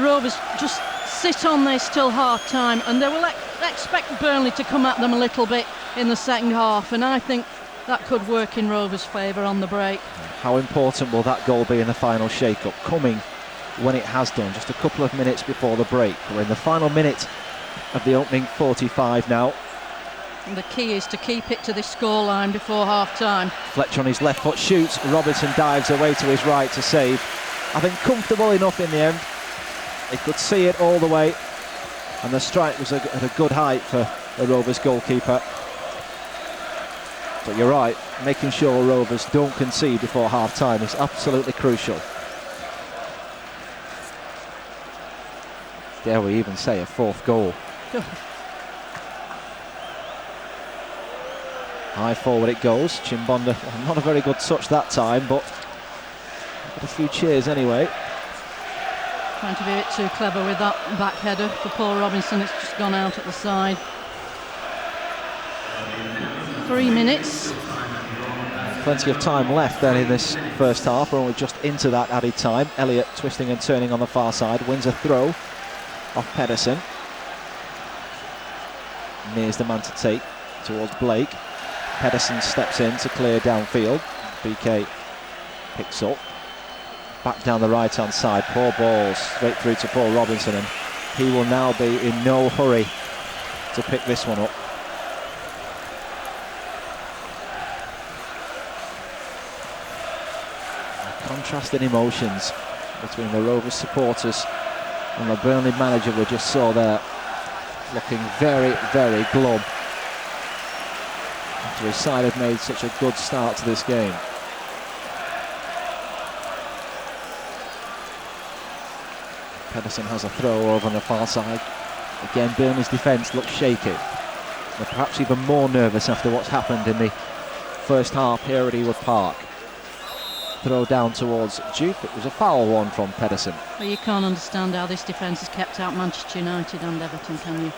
Rovers just sit on this till half-time, and they will expect Burnley to come at them a little bit in the second half, and I think that could work in Rovers' favour on the break. How important will that goal be in the final shake-up, coming when it has done, just a couple of minutes before the break? We're in the final minute of the opening 45 now. And the key is to keep it to this scoreline before half-time. Fletcher on his left foot shoots, Robertson dives away to his right to save. I think comfortable enough in the end. He could see it all the way, and the strike was at a good height for the Rovers goalkeeper. But you're right, making sure Rovers don't concede before half-time is absolutely crucial. Dare we even say a fourth goal. High forward it goes. Chimbonda, well, not a very good touch that time, but got a few cheers anyway. Trying to be a bit too clever with that back header for Paul Robinson. It's just gone out at the side. 3 minutes. Plenty of time left then in this first half. We're only just into that added time. Elliott twisting and turning on the far side, wins a throw off Pedersen. Near's the man to take towards Blake. Pedersen steps in to clear downfield. BK picks up. Back down the right hand side. Poor ball straight through to Paul Robinson, and he will now be in no hurry to pick this one up. Contrasting emotions between the Rovers supporters and the Burnley manager we just saw there, looking very, very glum after his side had made such a good start to this game. Pedersen has a throw over on the far side. Again, Burnley's defence looks shaky. They're perhaps even more nervous after what's happened in the first half here at Ewood Park. Throw down towards Jupe. It was a foul one from Pedersen. Well, you can't understand how this defence has kept out Manchester United and Everton, can you?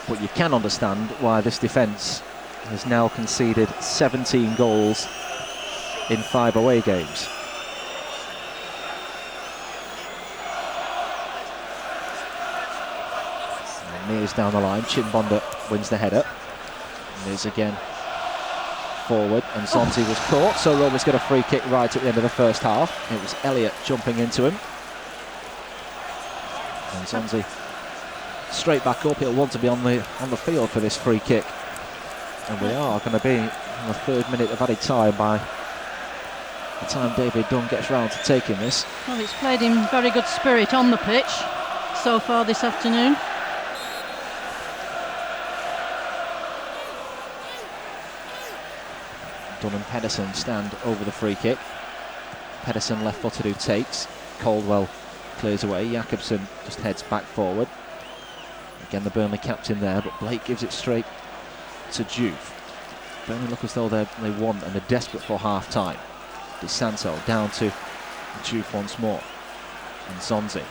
But you can understand why this defence has now conceded 17 goals in 5 away games. Mears down the line. Chimbonda wins the header. Mears again forward, and Zonzi was caught, so Rovers get a free kick right at the end of the first half. It was Elliott jumping into him, and Zonzi straight back up. He'll want to be on the field for this free kick, and we are going to be in the 3rd minute of added time by the time David Dunn gets round to taking this. Well, it's played in very good spirit on the pitch so far this afternoon. Dunn and Pedersen stand over the free kick. Pedersen left-footed who takes. Caldwell clears away. Jakobsen just heads back forward. Again, the Burnley captain there, but Blake gives it straight to Juve. Burnley look as though they want and they're desperate for half-time. Di Santo down to Juve once more. And Zonzi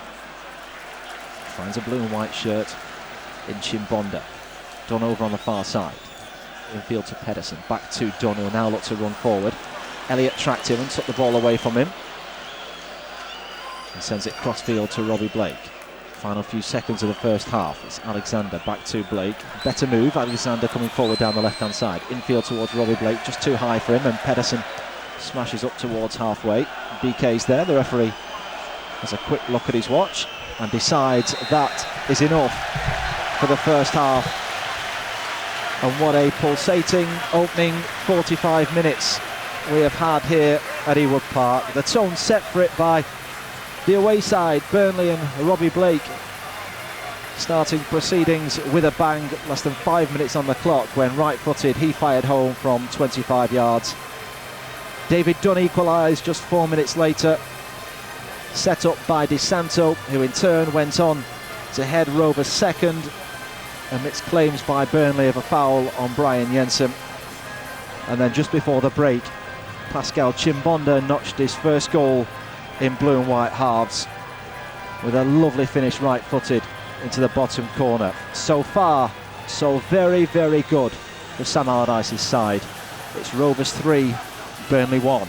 finds a blue and white shirt in Chimbonda. Dunn over on the far side. Infield to Pedersen, back to Dunn, who now look to run forward. Elliott tracked him and took the ball away from him and sends it cross-field to Robbie Blake. Final few seconds of the first half. It's Alexander back to Blake. Better move, Alexander coming forward down the left-hand side. Infield towards Robbie Blake, just too high for him, and Pedersen smashes up towards halfway. BK's there, the referee has a quick look at his watch and decides that is enough for the first half. And what a pulsating opening 45 minutes we have had here at Ewood Park. The tone set for it by the away side, Burnley, and Robbie Blake starting proceedings with a bang. Less than 5 minutes on the clock when right-footed he fired home from 25 yards. David Dunn equalised just 4 minutes later, set up by Di Santo, who in turn went on to head Rovers second amidst claims by Burnley of a foul on Brian Jensen. And then just before the break, Pascal Chimbonda notched his first goal in blue and white halves with a lovely finish right-footed into the bottom corner. So far, so very, very good for Sam Allardyce's side. It's Rovers 3, Burnley 1.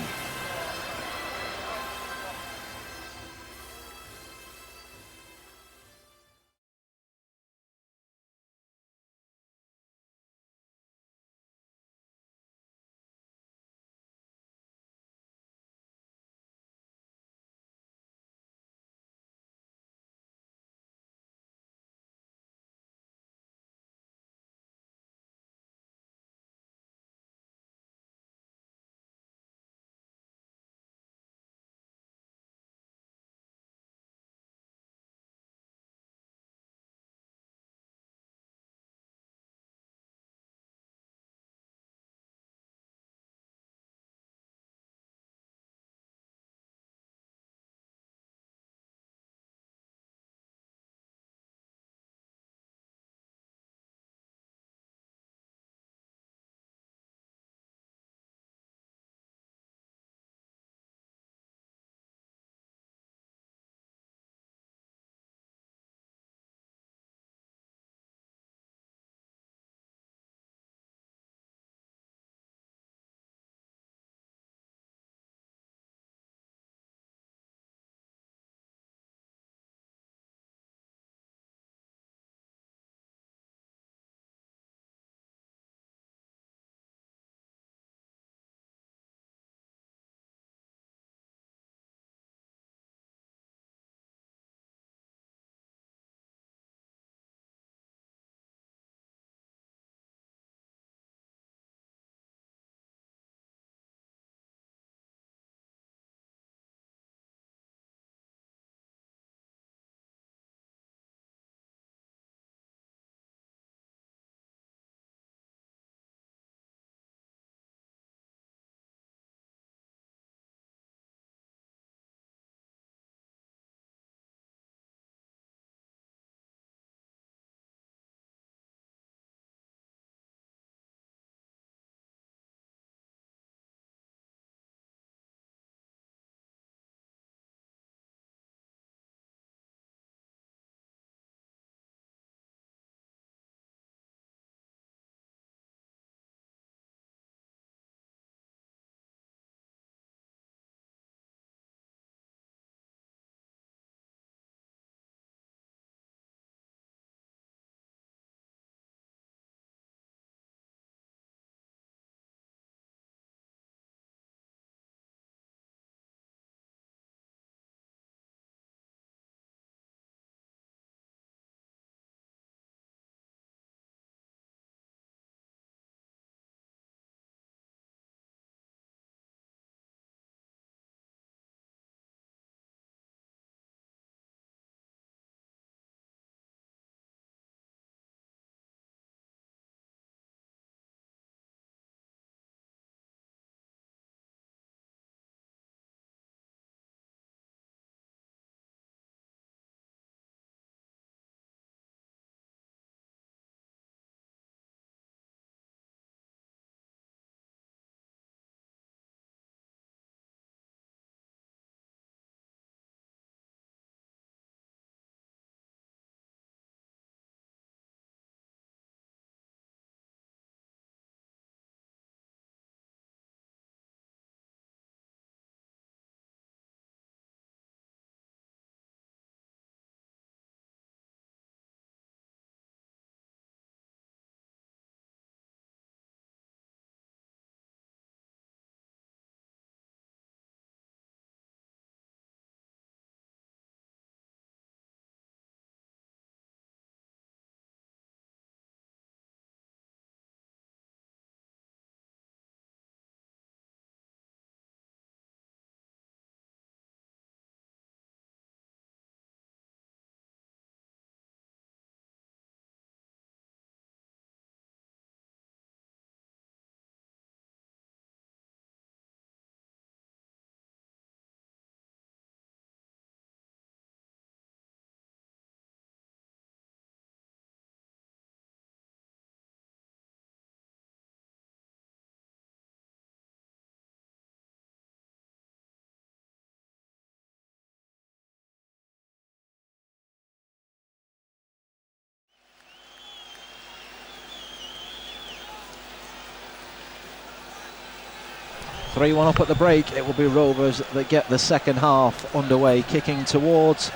3-1 up at the break. It will be Rovers that get the second half underway, kicking towards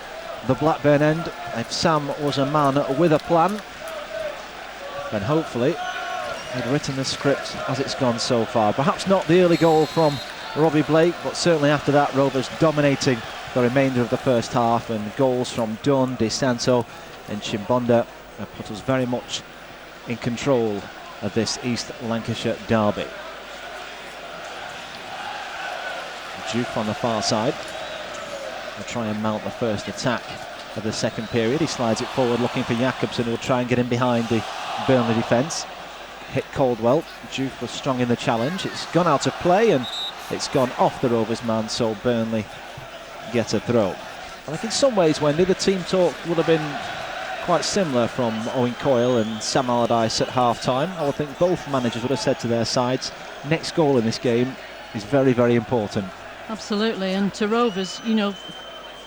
the Blackburn end. If Sam was a man with a plan, then hopefully he'd written the script as it's gone so far. Perhaps not the early goal from Robbie Blake, but certainly after that, Rovers dominating the remainder of the first half, and goals from Dunn, De Santo and Chimbonda have put us very much in control of this East Lancashire derby. Duke on the far side will try and mount the first attack of the second period. He slides it forward looking for Jakobsen, who will try and get in behind the Burnley defence. Hit Caldwell. Duke was strong in the challenge. It's gone out of play and it's gone off the Rovers man, so Burnley get a throw. I think in some ways, Wendy, the team talk would have been quite similar from Owen Coyle and Sam Allardyce at half-time. I would think both managers would have said to their sides, next goal in this game is very, very important. Absolutely, and to Rovers, you know,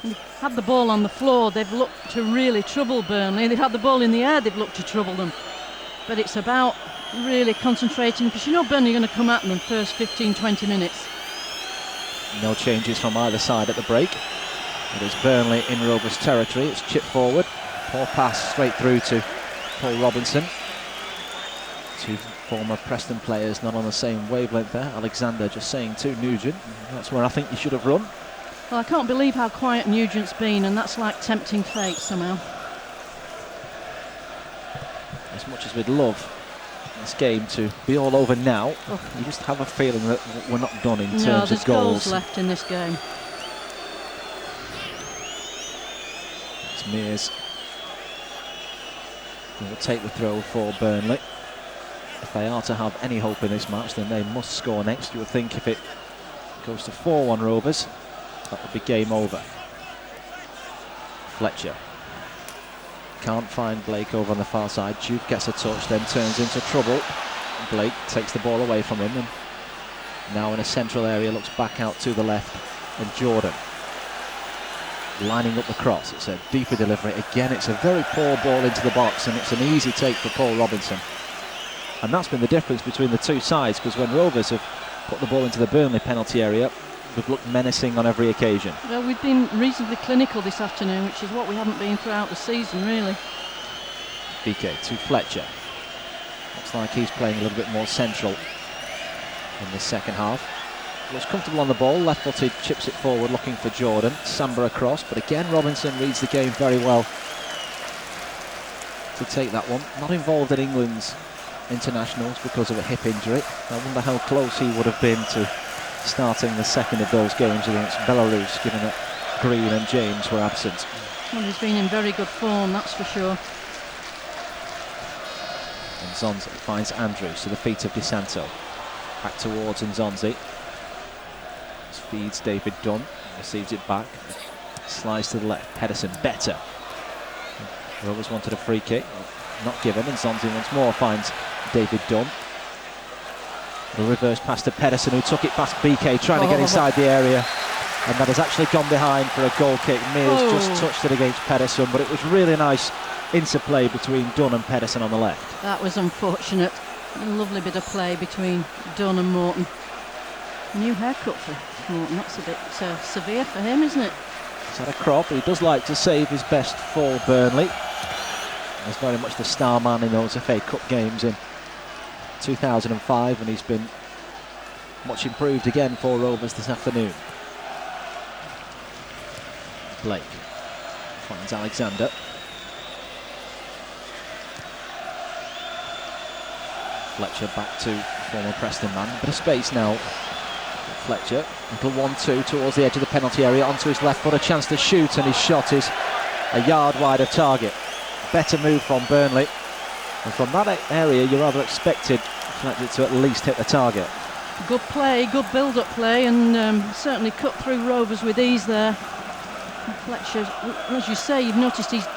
they've had the ball on the floor, they've looked to really trouble Burnley. They've had the ball in the air, they've looked to trouble them. But it's about really concentrating, because you know Burnley are going to come at them in the first 15-20 minutes. No changes from either side at the break. It is Burnley in Rovers territory. It's chipped forward. Poor pass straight through to Paul Robinson. Two former Preston players not on the same wavelength there. Alexander just saying to Nugent, that's where I think you should have run. Well, I can't believe how quiet Nugent's been, and that's like tempting fate somehow. As much as we'd love this game to be all over now, you just have a feeling that we're not done in terms of goals. There's goals left in this game. It's Mears who will take the throw for Burnley. If they are to have any hope in this match, then they must score next. You would think if it goes to 4-1 Rovers, that would be game over. Fletcher can't find Blake over on the far side. Duke gets a touch, then turns into trouble. Blake takes the ball away from him, and now in a central area looks back out to the left, and Jordan lining up the cross. It's a deeper delivery. Again, it's a very poor ball into the box, and it's an easy take for Paul Robinson. And that's been the difference between the two sides, because when Rovers have put the ball into the Burnley penalty area, we've looked menacing on every occasion. Well, we've been reasonably clinical this afternoon, which is what we haven't been throughout the season, really. BK to Fletcher. Looks like he's playing a little bit more central in the second half. Looks comfortable on the ball, left-footed, chips it forward, looking for Jordan. Samba across, but again Robinson reads the game very well to take that one. Not involved in England's internationals because of a hip injury. I wonder how close he would have been to starting the second of those games against Belarus, given that Green and James were absent. Well, he's been in very good form, that's for sure. And Nzonzi finds Andrews to the feet of De Santo. Back towards Nzonzi. Feeds David Dunn, receives it back, slides to the left. Pedersen better. Rovers wanted a free kick, not given, and Nzonzi once more finds David Dunn. The reverse pass to Pedersen, who took it past BK, trying to get inside the area, and that has actually gone behind for a goal kick. Mears just touched it against Pedersen, but it was really nice interplay between Dunn and Pedersen on the left. That was unfortunate. A lovely bit of play between Dunn and Morton. New haircut for Morton, that's a bit severe for him, isn't it? He's had a crop, but he does like to save his best for Burnley. He's very much the star man in those FA Cup games in 2005, and he's been much improved again for Rovers this afternoon. Blake finds Alexander. Fletcher back to former Preston man. Bit of space now. Fletcher, little 1-2 towards the edge of the penalty area, onto his left foot, a chance to shoot, and his shot is a yard wide of target. Better move from Burnley, and from that area you're rather expected Fletcher to at least hit the target. Good play, good build-up play, and certainly cut through Rovers with ease there. Fletcher, as you say, you've noticed he's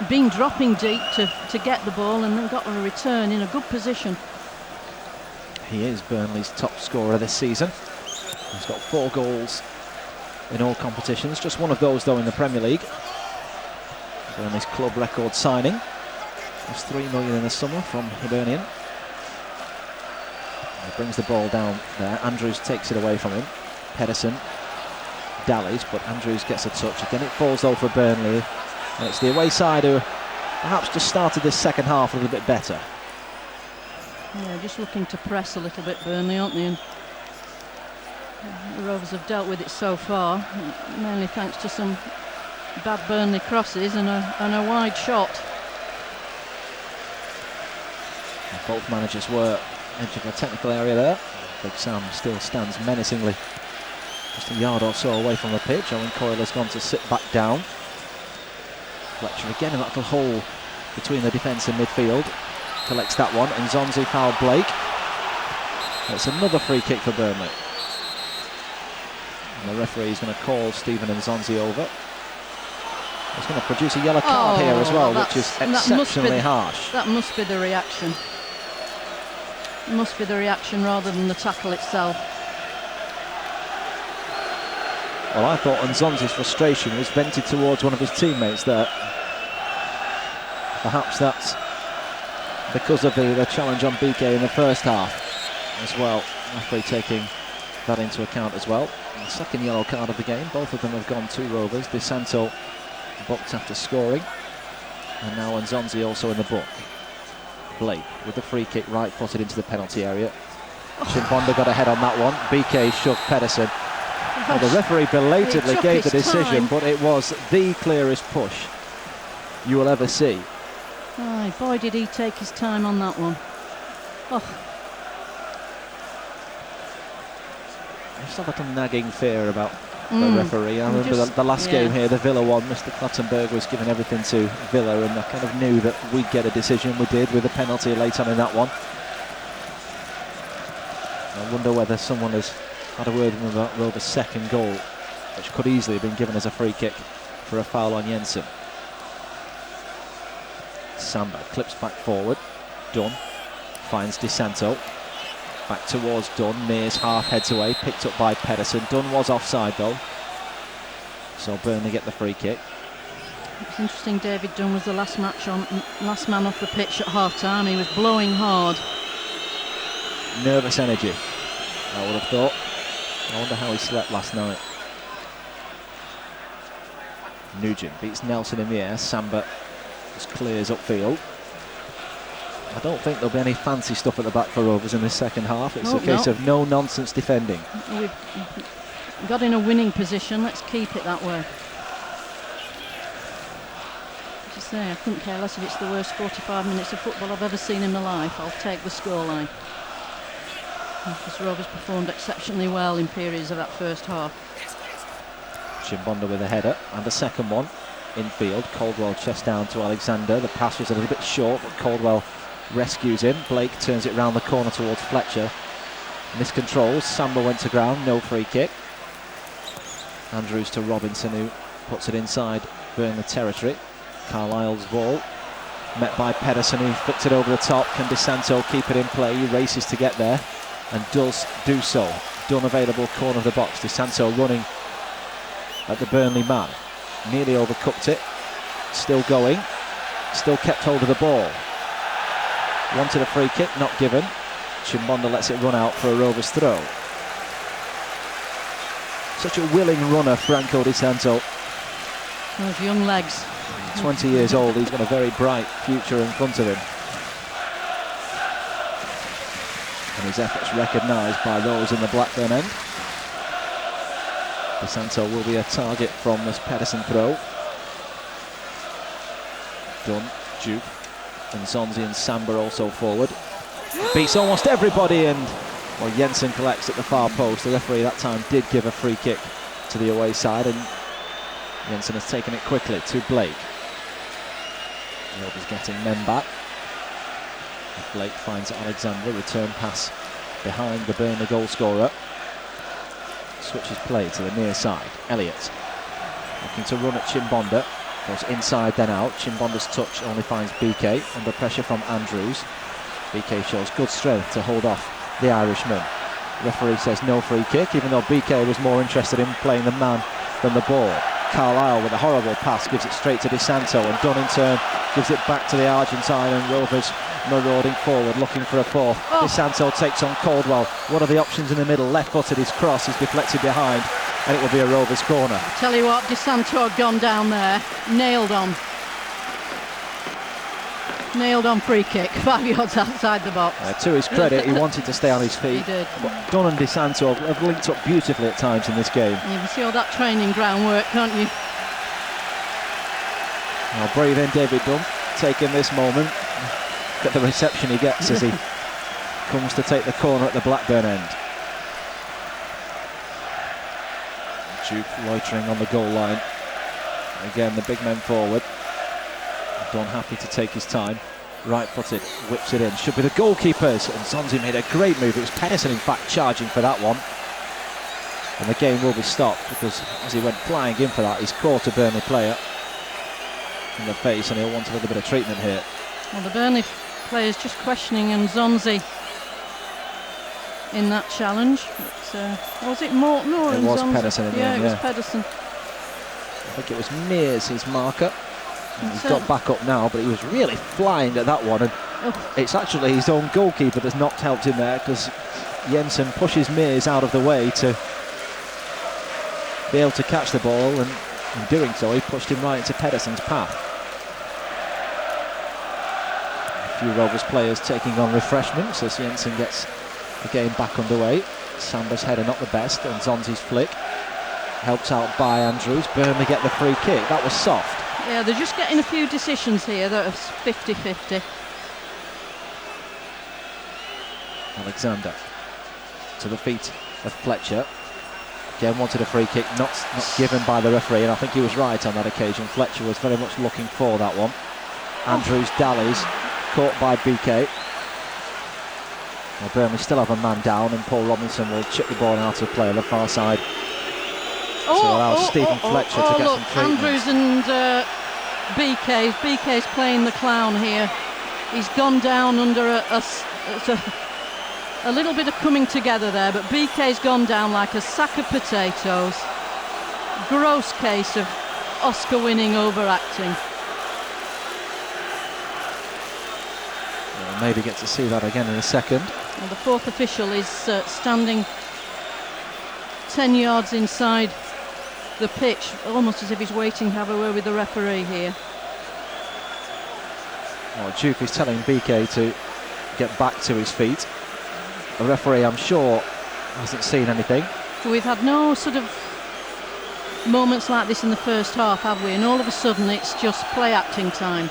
been dropping deep to get the ball, and then got a return in a good position. He is Burnley's top scorer this season. He's got 4 goals in all competitions, just one of those though in the Premier League. Burnley's club record signing was $3 million in the summer from Hibernian. He brings the ball down there. Andrews takes it away from him. Pedersen dallies, but Andrews gets a touch. Again, it falls though for Burnley. And it's the away side who perhaps just started this second half a little bit better. Yeah, just looking to press a little bit, Burnley, aren't they? And the Rovers have dealt with it so far, mainly thanks to some bad Burnley crosses and a wide shot. And both managers were edge of the technical area there. Big Sam still stands menacingly just a yard or so away from the pitch. Owen Coyle has gone to sit back down. Fletcher again in that little hole between the defence and midfield. Collects that one, and Zonzi fouled Blake. It's another free kick for Burnley. And the referee is going to call Stephen Nzonzi over. He's going to produce a yellow card here as well, which is exceptionally harsh. That must be the reaction. It must be the reaction rather than the tackle itself. Well, I thought Nzonzi's frustration was vented towards one of his teammates there. Perhaps that's because of the challenge on BK in the first half as well. Referee taking that into account as well. And the second yellow card of the game. Both of them have gone to Rovers. De Santo booked after scoring. And now Nzonzi also in the book. Blake with the free kick, right-footed into the penalty area. Chimbonda got ahead on that one. BK shoved Pedersen. Well, the referee belatedly gave the decision, but it was the clearest push you will ever see. Oh, boy, did he take his time on that one. Oh. I just have a little nagging fear about the referee. I remember the last game here, the Villa one, Mr. Clattenburg was giving everything to Villa, and I kind of knew that we'd get a decision. We did, with a penalty late on in that one. I wonder whether someone has had a word with him about Rovers' second goal, which could easily have been given as a free kick for a foul on Jensen. Samba clips back forward. Dunn finds De Santo. Back towards Dunn. Mears half heads away. Picked up by Pedersen. Dunn was offside though. So Burnley get the free kick. It's interesting, David Dunn was the last man off the pitch at half-time. He was blowing hard. Nervous energy, I would have thought. I wonder how he slept last night. Nugent beats Nelson in the air. Samba just clears upfield. I don't think there'll be any fancy stuff at the back for Rovers in this second half. It's a case of no-nonsense defending. We've got in a winning position. Let's keep it that way. As I say, I couldn't care less if it's the worst 45 minutes of football I've ever seen in my life. I'll take the scoreline. Because Rovers performed exceptionally well in periods of that first half. Chimbonda with a header, and the second one infield. Caldwell chest down to Alexander. The pass was a little bit short, but Caldwell rescues him. Blake turns it round the corner towards Fletcher. Miscontrols. Samba went to ground. No free kick. Andrews to Robinson, who puts it inside Burnley territory. Carlisle's ball met by Pedersen, who flicks it over the top. Can De Santo keep it in play? He races to get there and does do so. Dunn available corner of the box. De Santo running at the Burnley man. Nearly overcooked it. Still going. Still kept hold of the ball. Wanted a free kick, not given. Chimbonda lets it run out for a Rovers throw. Such a willing runner, Franco De Santo. Those young legs. 20 years old, he's got a very bright future in front of him. And his efforts recognised by those in the Blackburn end. De Santo will be a target from this Pedersen throw. Dunn, Duke, and Zonzi and Samba also forward. Beats almost everybody, and well, Jensen collects at the far post. The referee that time did give a free kick to the away side, and Jensen has taken it quickly to Blake. Rovers getting men back. Blake finds Alexander, return pass behind the Burnley goal scorer. Switches play to the near side. Elliott looking to run at Chimbonda. Goes inside then out. Chimbonda's touch only finds BK under pressure from Andrews. BK shows good strength to hold off the Irishman. Referee says no free kick, even though BK was more interested in playing the man than the ball. Carlisle with a horrible pass gives it straight to Di Santo, and Dunn in turn gives it back to the Argentine, and Rovers marauding forward looking for a fourth. Di Santo takes on Caldwell. What are the options in the middle? Left-footed, his cross is deflected behind, and it will be a Rovers corner. I tell you what, Di Santo had gone down there, nailed on free kick, 5 yards outside the box. To his credit, he wanted to stay on his feet. He did. But Dunn and Di Santo have linked up beautifully at times in this game. You can see all that training groundwork, can't you? Well, brave in David Dunn, taking this moment. Look at the reception he gets as he comes to take the corner at the Blackburn end. Duke loitering on the goal line. Again, the big men forward. Dunn happy to take his time. Right-footed, whips it in. Should be the goalkeepers. And Zonzi made a great move. It was Pedersen, in fact, charging for that one. And the game will be stopped because as he went flying in for that, he's caught a Burnley player in the face, and he'll want a little bit of treatment here. Well, the Burnley players just questioning and Zonzi in that challenge. But, was it Morton or it was Zonzi? Pedersen in the end, it was Pedersen. I think it was Mears, his marker. He's got back up now, but he was really flying at that one, and it's actually his own goalkeeper that's not helped him there, because Jensen pushes Mears out of the way to be able to catch the ball, and in doing so he pushed him right into Pedersen's path. A few Rovers players taking on refreshments as Jensen gets the game back underway. Samba's header not the best, and Zonzi's flick helped out by Andrews. Burnley get the free kick. That was soft. Yeah, they're just getting a few decisions here that are 50-50. Alexander to the feet of Fletcher. Again wanted a free kick, not given by the referee, and I think he was right on that occasion. Fletcher was very much looking for that one. Andrews dallies, caught by BK. Well, Burnley still have a man down, and Paul Robinson will chip the ball out of play on the far side. To allow Stephen Fletcher to get some treatment. Andrews and BK's playing the clown here. He's gone down under a little bit of coming together there, but BK's gone down like a sack of potatoes. Gross case of Oscar-winning overacting. We'll maybe get to see that again in a second. Well, the fourth official is standing 10 yards inside the pitch, almost as if he's waiting to have a word with the referee here. Well, Duke is telling BK to get back to his feet. The referee, I'm sure, hasn't seen anything. We've had no sort of moments like this in the first half, have we? And all of a sudden it's just play acting time.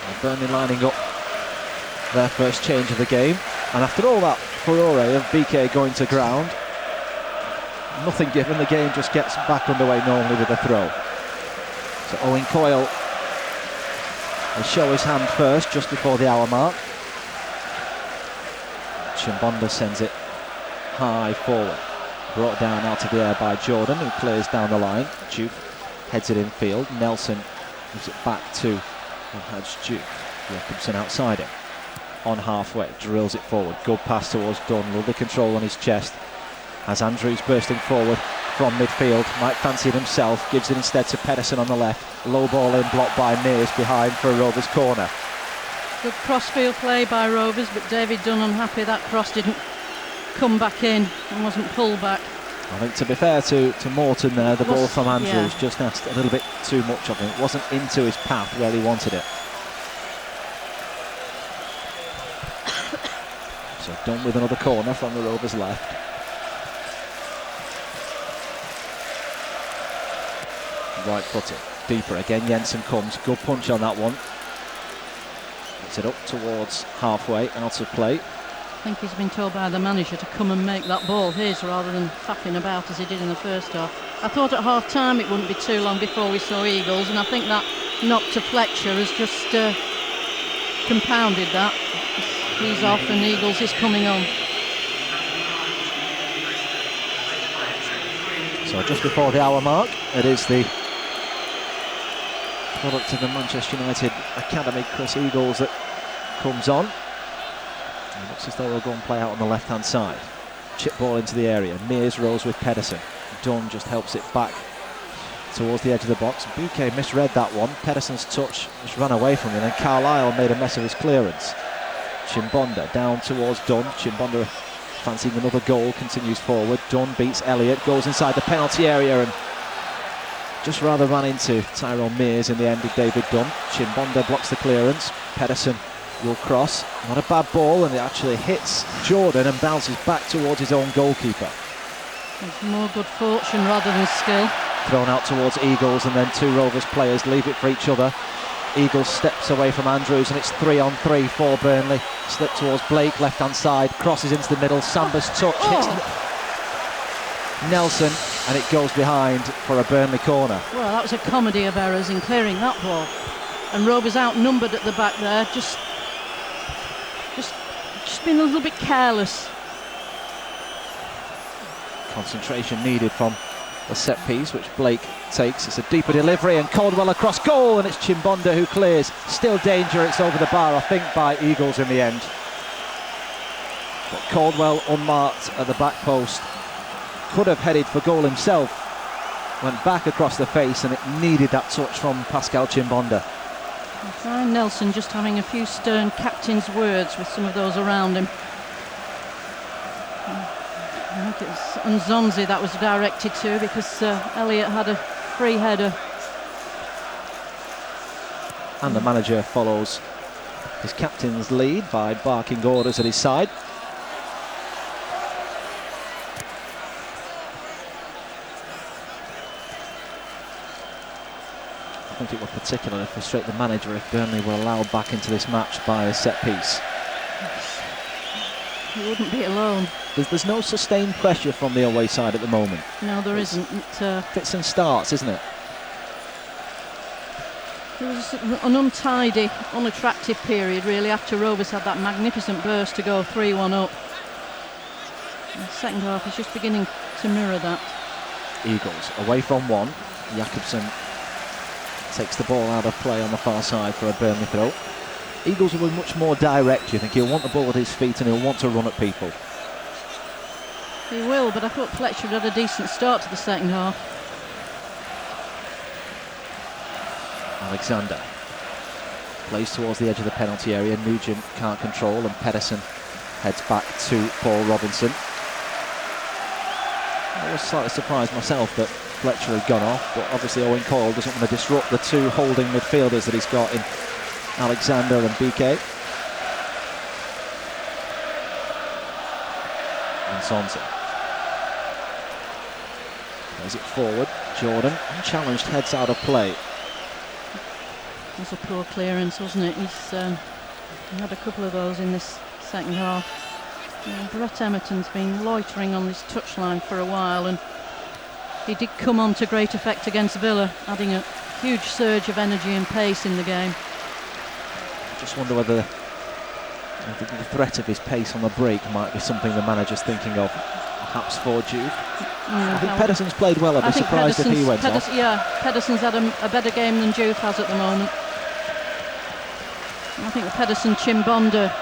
Well, Burnley lining up their first change of the game, and after all that furore of BK going to ground, nothing given, the game just gets back underway normally with a throw. So Owen Coyle will show his hand first just before the hour mark. Chimbonda sends it high forward, brought down out of the air by Jordan, who clears down the line. Duke heads it infield. Nelson gives it back to Hadj Duke. Jacobson outside him on halfway, drills it forward. Good pass towards Dunn, lovely control on his chest as Andrews bursting forward from midfield. Might fancy it himself, gives it instead to Pedersen on the left. Low ball in, blocked by Mears behind for a Rovers corner. Good crossfield play by Rovers, but David Dunn unhappy that cross didn't come back in and wasn't pulled back. I think, to be fair to Morton there, the ball from Andrews just asked a little bit too much of him. It wasn't into his path where he wanted it. So Dunn with another corner from the Rovers left. Right footed, deeper again. Jensen comes, good punch on that one. Gets it up towards halfway, out of play. I think he's been told by the manager to come and make that ball his rather than faffing about as he did in the first half. I thought at half time it wouldn't be too long before we saw Eagles, and I think that knock to Fletcher has just compounded that. He's off and Eagles is coming on. So just before the hour mark, it is the product of the Manchester United Academy, Chris Eagles, that comes on. It looks as though they'll go and play out on the left-hand side. Chip ball into the area. Mears rolls with Pedersen. Dunn just helps it back towards the edge of the box. BK misread that one. Pedersen's touch just ran away from him, and Carlisle made a mess of his clearance. Chimbonda down towards Dunn. Chimbonda fancying another goal, continues forward. Dunn beats Elliott, goes inside the penalty area and just rather ran into Tyrone Mears in the end of David Dunn. Chimbonda blocks the clearance. Pedersen will cross. Not a bad ball, and it actually hits Jordan and bounces back towards his own goalkeeper. It's more good fortune rather than skill. Thrown out towards Eagles, and then two Rovers players leave it for each other. Eagles steps away from Andrews, and it's 3-on-3 for Burnley. Slip towards Blake, left hand side, crosses into the middle. Samba's touch hits Nelson, and it goes behind for a Burnley corner. Well, that was a comedy of errors in clearing that ball, and Rovers outnumbered at the back there. Just been a little bit careless. Concentration needed from the set piece, which Blake takes. It's a deeper delivery, and Caldwell across goal, and it's Chimbonda who clears. Still danger, it's over the bar, I think, by Eagles in the end. But Caldwell unmarked at the back post. Could have headed for goal himself. Went back across the face, and it needed that touch from Pascal Chimbonda. Ryan Nelson just having a few stern captain's words with some of those around him. I think it was Nzonzi that was directed to, because Elliott had a free header. And the manager follows his captain's lead by barking orders at his side. I think it would particularly frustrate the manager if Burnley were allowed back into this match by a set piece. He wouldn't be alone. There's no sustained pressure from the away side at the moment. No, there isn't. Fits and starts, isn't it? It was an untidy, unattractive period, really, after Rovers had that magnificent burst to go 3-1 up. The second half is just beginning to mirror that. Eagles away from one. Jakobsen takes the ball out of play on the far side for a Burnley throw. Eagles will be much more direct, you think. He'll want the ball at his feet, and he'll want to run at people. He will, but I thought Fletcher had a decent start to the second half. Alexander plays towards the edge of the penalty area. Nugent can't control, and Pedersen heads back to Paul Robinson. I was slightly surprised myself that Fletcher had gone off, but obviously Owen Coyle doesn't want to disrupt the two holding midfielders that he's got in Alexander and BK. And Sonsa plays it forward. Jordan, unchallenged, heads out of play. It was a poor clearance, wasn't it? He's had a couple of those in this second half. Brett Emerton's been loitering on this touchline for a while, and he did come on to great effect against Villa, adding a huge surge of energy and pace in the game. Just wonder whether the threat of his pace on the break might be something the manager's thinking of, perhaps for Juve. I think Pedersen's played well. I'd be surprised if he went off. Yeah, Pedersen's had a better game than Juve has at the moment. I think the Pedersen-Chimbonda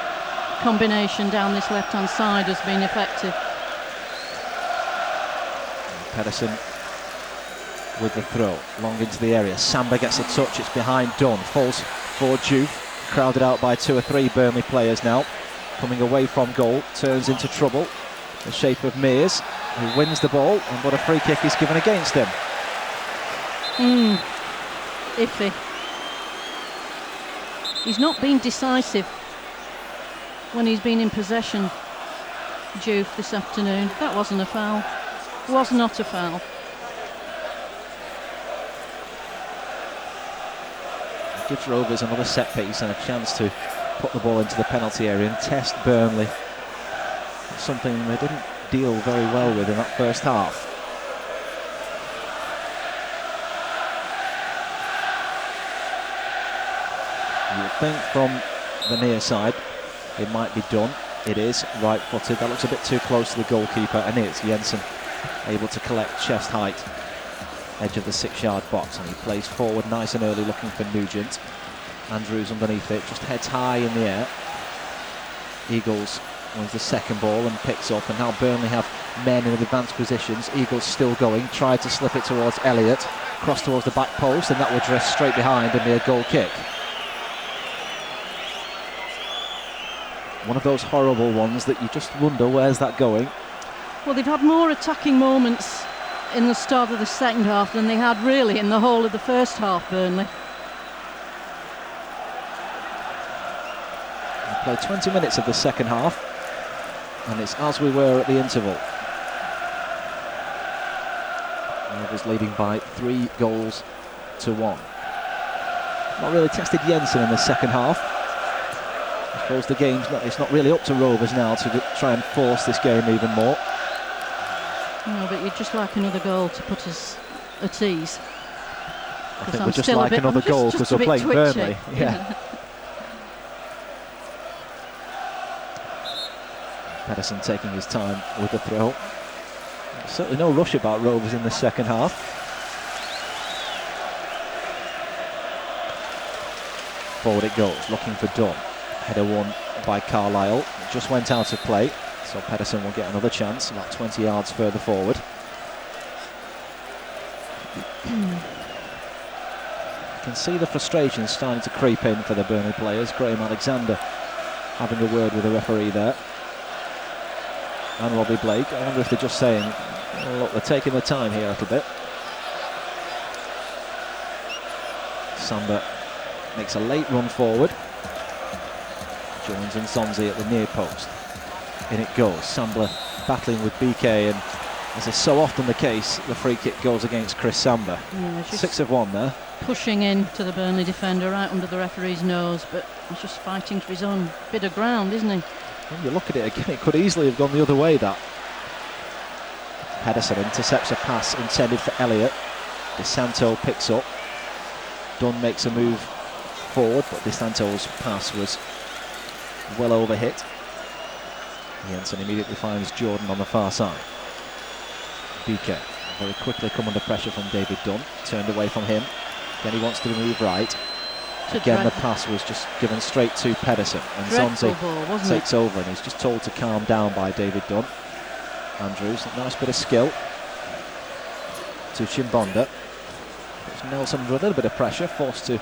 combination down this left-hand side has been effective. Pedersen with the throw, long into the area. Samba gets a touch, it's behind Dunn, falls for Juve. Crowded out by 2 or 3 Burnley players now. Coming away from goal, turns into trouble. The shape of Mears, who wins the ball, and what a free kick is given against him. Iffy. He's not been decisive when he's been in possession, Juve, this afternoon. That wasn't a foul. Was not a foul. Gives Rovers another set piece and a chance to put the ball into the penalty area and test Burnley. It's something they didn't deal very well with in that first half. You would think from the near side it might be done. It is right-footed. That looks a bit too close to the goalkeeper, and it's Jensen able to collect chest height. Edge of the 6-yard box, and he plays forward nice and early, looking for Nugent. Andrews underneath it, just heads high in the air. Eagles wins the second ball and picks up, and now Burnley have men in advanced positions. Eagles still going, tried to slip it towards Elliott, cross towards the back post, and that will drift straight behind and be a goal kick. One of those horrible ones that you just wonder, where's that going? Well, they've had more attacking moments in the start of the second half than they had really in the whole of the first half, Burnley. We played 20 minutes of the second half, and it's as we were at the interval. Rovers leading by 3 goals to 1. Not really tested Jensen in the second half. I suppose the game's it's not really up to Rovers now to try and force this game even more. No, but you'd just like another goal to put us at ease. I think we're just like another goal because we're playing Burnley. Yeah. Pedersen taking his time with the throw. Certainly no rush about Rovers in the second half. Forward it goes, looking for Dunn. Header won by Carlisle. Just went out of play, so Pedersen will get another chance about 20 yards further forward. You can see the frustration starting to creep in for the Burnley players. Graham Alexander having a word with the referee there. And Robbie Blake. I wonder if they're just saying, oh, look, they're taking their time here a little bit. Samba makes a late run forward. Joins in Sonzi at the near post. In it goes. Samba battling with BK, and as is so often the case, the free kick goes against Chris Samba. Yeah, 6 of 1 there. Pushing in to the Burnley defender right under the referee's nose, but he's just fighting for his own bit of ground, isn't he? When you look at it again, it could easily have gone the other way, that. Pedersen intercepts a pass intended for Elliott. De Santo picks up. Dunn makes a move forward, but De Santo's pass was well overhit. Jensen immediately finds Jordan on the far side. BK very quickly come under pressure from David Dunn. Turned away from him. Then he wants to move right. Again, the pass was just given straight to Pedersen, and Sonzi takes over, and he's just told to calm down by David Dunn. Andrews, a nice bit of skill to Chimbonda. Nelson under a little bit of pressure, forced to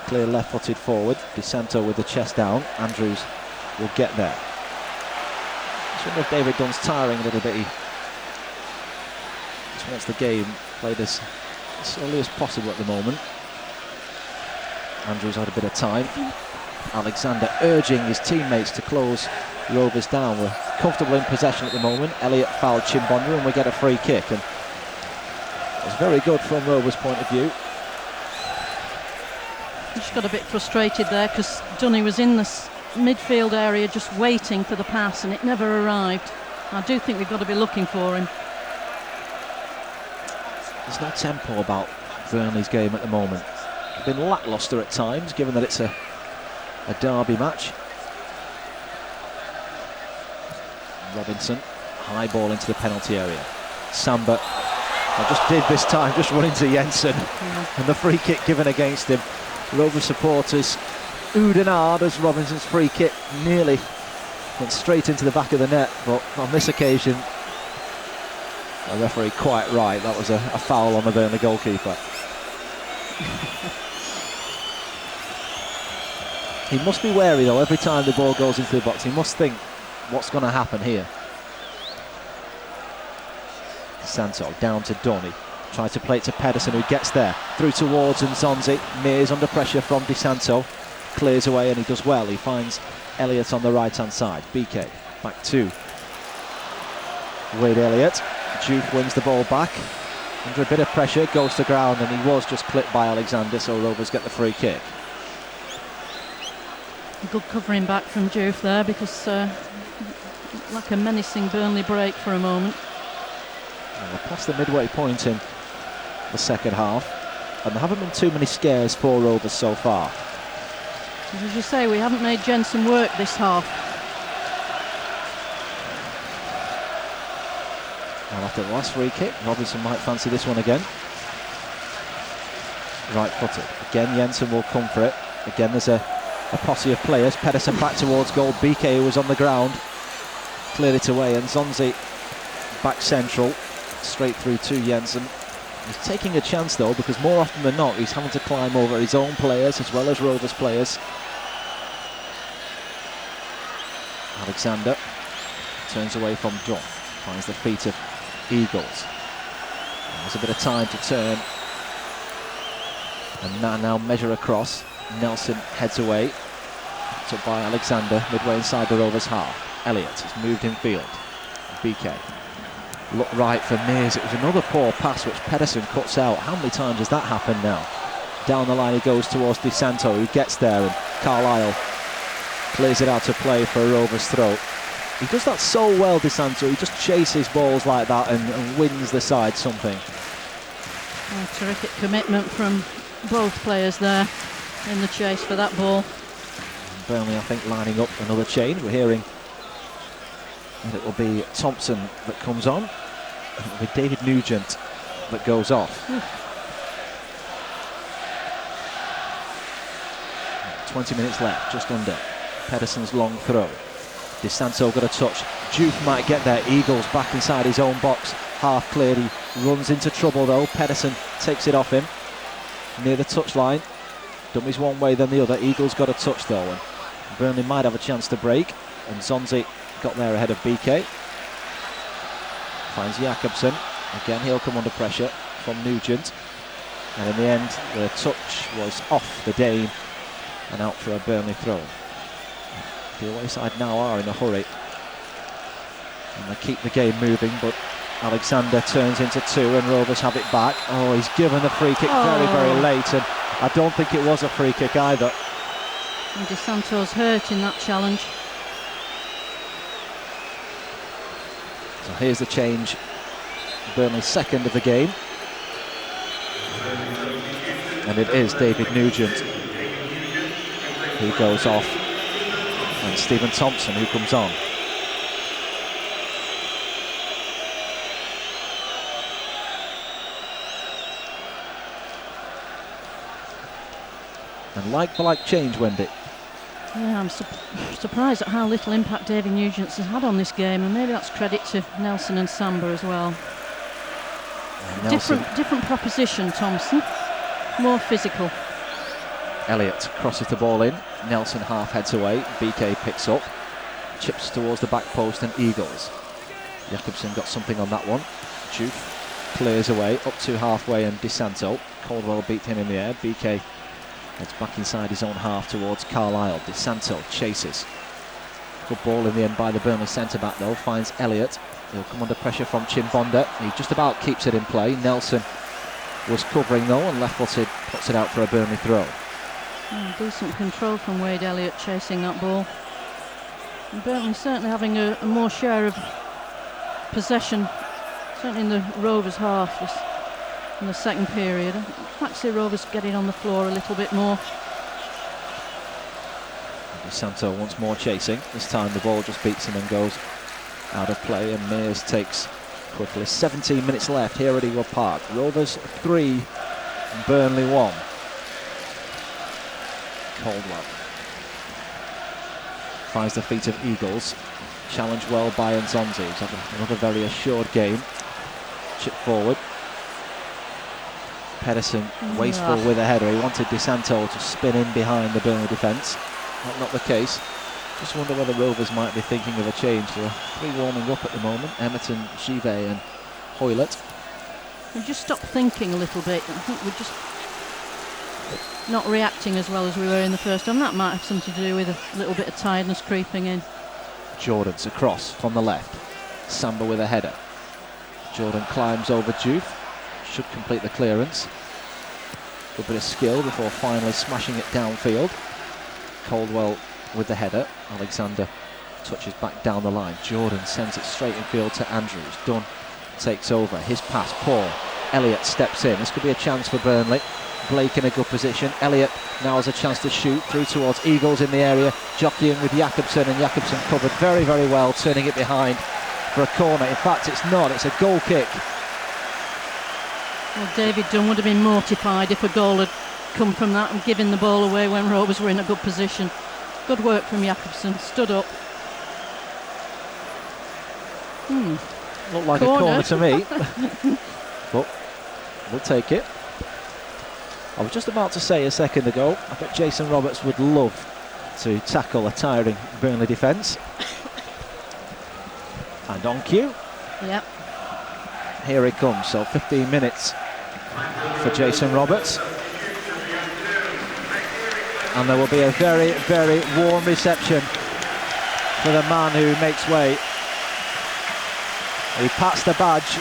clear left-footed forward. De Santo with the chest down. Andrews will get there. Just wonder if David Dunn's tiring a little bit. He just wants the game played as slowly as possible at the moment. Andrews had a bit of time. Alexander urging his teammates to close Rovers down. We're comfortable in possession at the moment. Elliott fouled Chimbonda, and we get a free kick. And it was very good from Rovers' point of view. He just got a bit frustrated there because Dunny was in this midfield area just waiting for the pass, and it never arrived. I do think we've got to be looking for him. There's no tempo about Burnley's game at the moment. Been lacklustre at times, given that it's a derby match. Robinson, high ball into the penalty area. Samba, I just did this time, just running to Jensen, and the free kick given against him. Rovers supporters oohed and ahed as Robinson's free kick nearly went straight into the back of the net, but on this occasion, the referee quite right. That was a foul on the Burnley goalkeeper. He must be wary though, every time the ball goes into the box. He must think, what's going to happen here? Santo down to Donny. Tries to play it to Pedersen, who gets there. Through towards Nzonzi. Mears under pressure from De Santo. Clears away, and he does well. He finds Elliott on the right-hand side. BK back to Wade Elliott. Duke wins the ball back. Under a bit of pressure, goes to ground, and he was just clipped by Alexander, so Rovers get the free kick. Good covering back from Juve there, because like a menacing Burnley break for a moment. Well, we're past the midway point in the second half, and there haven't been too many scares for Rovers so far. As you say, we haven't made Jensen work this half. Well, after the last free kick, Robinson might fancy this one again. Right-footed. Again, Jensen will come for it. Again, there's a posse of players. Pedersen back towards goal. BK, who was on the ground, cleared it away, and Zonzi back central, straight through to Jensen. He's taking a chance though, because more often than not he's having to climb over his own players as well as Rovers players. Alexander turns away from John, finds the feet of Eagles. There's a bit of time to turn, and now measure across. Nelson heads away, picked up by Alexander midway inside the Rovers half. Elliott has moved in field. BK look right for Mears. It was another poor pass which Pedersen cuts out. How many times has that happened now? Down the line he goes towards Di Santo, who gets there, and Carlisle clears it out to play for a Rovers throw. He does that so well, Di Santo. He just chases balls like that and wins the side something. Oh, terrific commitment from both players there in the chase for that ball. Burnley, I think, lining up another change. We're hearing that it will be Thompson that comes on. It will be David Nugent that goes off. 20 minutes left, just under. Pedersen's long throw. Di Santo got a touch. Juve might get there. Eagles back inside his own box. Half cleared. He runs into trouble though. Pedersen takes it off him. Near the touchline. Dummies one way, then the other. Eagles got a touch though, and Burnley might have a chance to break. And Zonzi got there ahead of BK. Finds Jakobsen. Again, he'll come under pressure from Nugent. And in the end, the touch was off the Dane and out for a Burnley throw. The away side now are in a hurry, and they keep the game moving, but Alexander turns into two and Rovers have it back. Oh, he's given the free kick very, very late, and I don't think it was a free kick either. And Di Santo's hurt in that challenge. So here's the change. Burnley's second of the game. And it is David Nugent who goes off, and Stephen Thompson who comes on. And like for like change, Wendy. Yeah, I'm surprised at how little impact David Nugent has had on this game, and maybe that's credit to Nelson and Samba as well. Different proposition, Thompson. More physical. Elliott crosses the ball in. Nelson half heads away. BK picks up. Chips towards the back post and Eagles. Jakobsen got something on that one. Juve clears away up to halfway, and Di Santo. Caldwell beat him in the air. BK heads back inside his own half towards Carlisle. Di Santo chases. Good ball in the end by the Burnley centre-back though. Finds Elliott. He'll come under pressure from Chimbonda. He just about keeps it in play. Nelson was covering though, and left-footed puts it out for a Burnley throw. Decent control from Wade Elliott chasing that ball. And Burnley certainly having a more share of possession, certainly in the Rovers half in the second period. I might see Rovers getting on the floor a little bit more. Di Santo once more chasing. This time the ball just beats him and goes out of play, and Mears takes quickly. 17 minutes left here at Ewood Park. Rovers 3, Burnley 1. Caldwell finds the feet of Eagles. Challenged well by Nzonzi, who's had another very assured game. Chip forward. Pedersen wasteful with a header. He wanted Di Santo to spin in behind the Burnley defence. Not the case. Just wonder whether Rovers might be thinking of a change. There are 3 warming up at the moment. Emerton, Givet and Hoylett. We just stopped thinking a little bit. I think we're just not reacting as well as we were in the first time. That might have something to do with a little bit of tiredness creeping in. Jordan's across from the left. Samba with a header. Jordan climbs over Juve. Should complete the clearance. Good bit of skill before finally smashing it downfield. Caldwell with the header. Alexander touches back down the line. Jordan sends it straight in field to Andrews. Dunn takes over. His pass poor. Elliott steps in. This could be a chance for Burnley. Blake in a good position. Elliott now has a chance to shoot through towards Eagles in the area. Jockeying with Jakobsen, and Jakobsen covered very, very well, turning it behind for a corner. In fact, it's not. It's a goal kick. Well, David Dunn would have been mortified if a goal had come from that and given the ball away when Rovers were in a good position. Good work from Jakobsen. Stood up. Looked like a corner to me. But we'll take it. I was just about to say a second ago, I bet Jason Roberts would love to tackle a tiring Burnley defence. And on cue. Yep. Here he comes, so 15 minutes for Jason Roberts. And there will be a very, very warm reception for the man who makes way. He pats the badge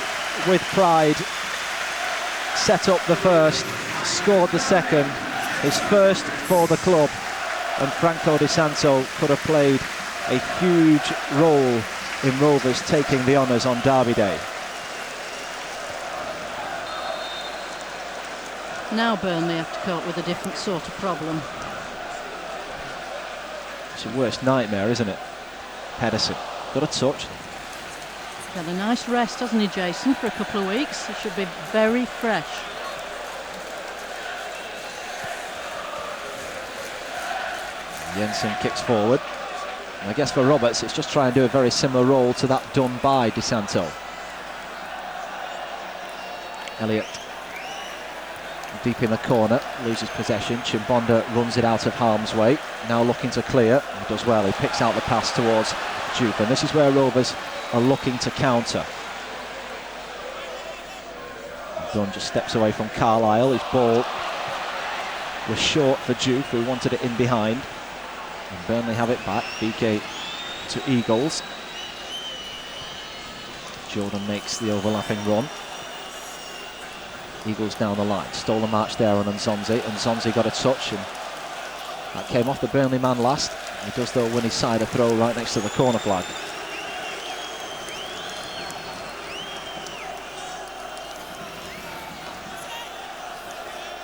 with pride, set up the first, scored the second, his first for the club, and Franco Di Santo could have played a huge role in Rovers taking the honours on Derby Day. Now Burnley have to cope with a different sort of problem. It's your worst nightmare, isn't it? Pedersen got a touch. He's had a nice rest, hasn't he, Jason, for a couple of weeks? He should be very fresh. Jensen kicks forward. And I guess for Roberts, it's just try and do a very similar role to that done by Di Santo. Elliott deep in the corner, loses possession. Chimbonda runs it out of harm's way. Now looking to clear. He does well. He picks out the pass towards Jupe. And this is where Rovers are looking to counter. Dunn just steps away from Carlisle. His ball was short for Jupe, who wanted it in behind. And Burnley have it back. BK to Eagles. Jordan makes the overlapping run. Eagles down the line. Stole a march there on Nzonzi. Nzonzi got a touch, and that came off the Burnley man last. He does though win his side a throw right next to the corner flag.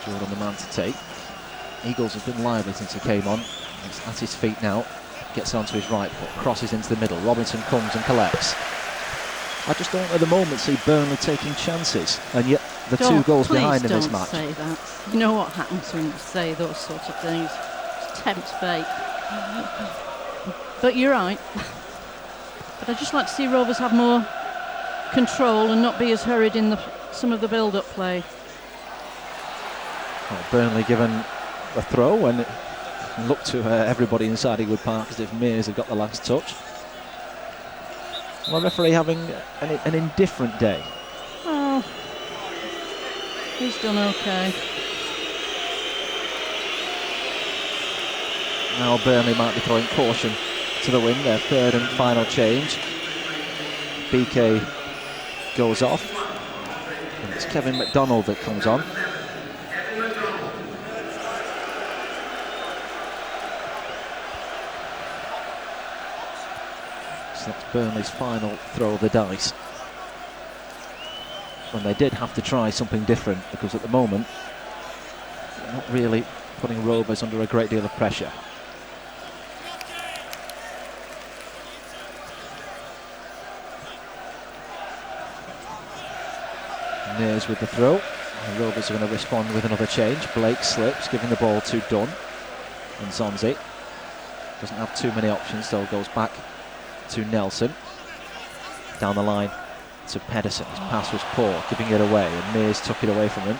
Jordan the man to take. Eagles have been lively since he came on. He's at his feet now. Gets onto his right foot. Crosses into the middle. Robinson comes and collects. I just don't at the moment see Burnley taking chances, and yet the two goals behind in this match. Please don't say that. You know what happens when you say those sorts of things. It tempts fate. But you're right. But I'd just like to see Rovers have more control and not be as hurried in some of the build-up play. Well, Burnley given a throw, and it looked to everybody inside Ewood Park as if Mears had got the last touch. Well, referee having an indifferent day. Oh, he's done okay. Now Burnley might be throwing caution to the wind, their third and final change. BK goes off, and it's Kevin McDonald that comes on. So that's Burnley's final throw of the dice. When they did have to try something different, because at the moment, they're not really putting Rovers under a great deal of pressure. Mears with the throw. The Rovers are going to respond with another change. Blake slips, giving the ball to Dunn. And Nzonzi doesn't have too many options, so goes back to Nelson. Down the line to Pedersen. His pass was poor, giving it away, and Mears took it away from him.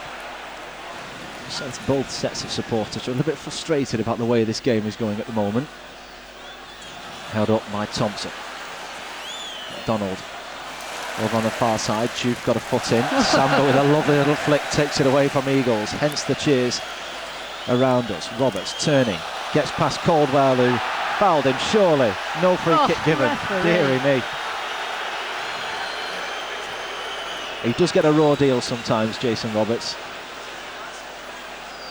Sense both sets of supporters are a little bit frustrated about the way this game is going at the moment. Held up by Thompson. Donald over on the far side. Jupe got a foot in. Samba with a lovely little flick takes it away from Eagles, hence the cheers around us. Roberts turning, gets past Caldwell, who fouled him, surely. No free kick given. Deary me. He does get a raw deal sometimes, Jason Roberts.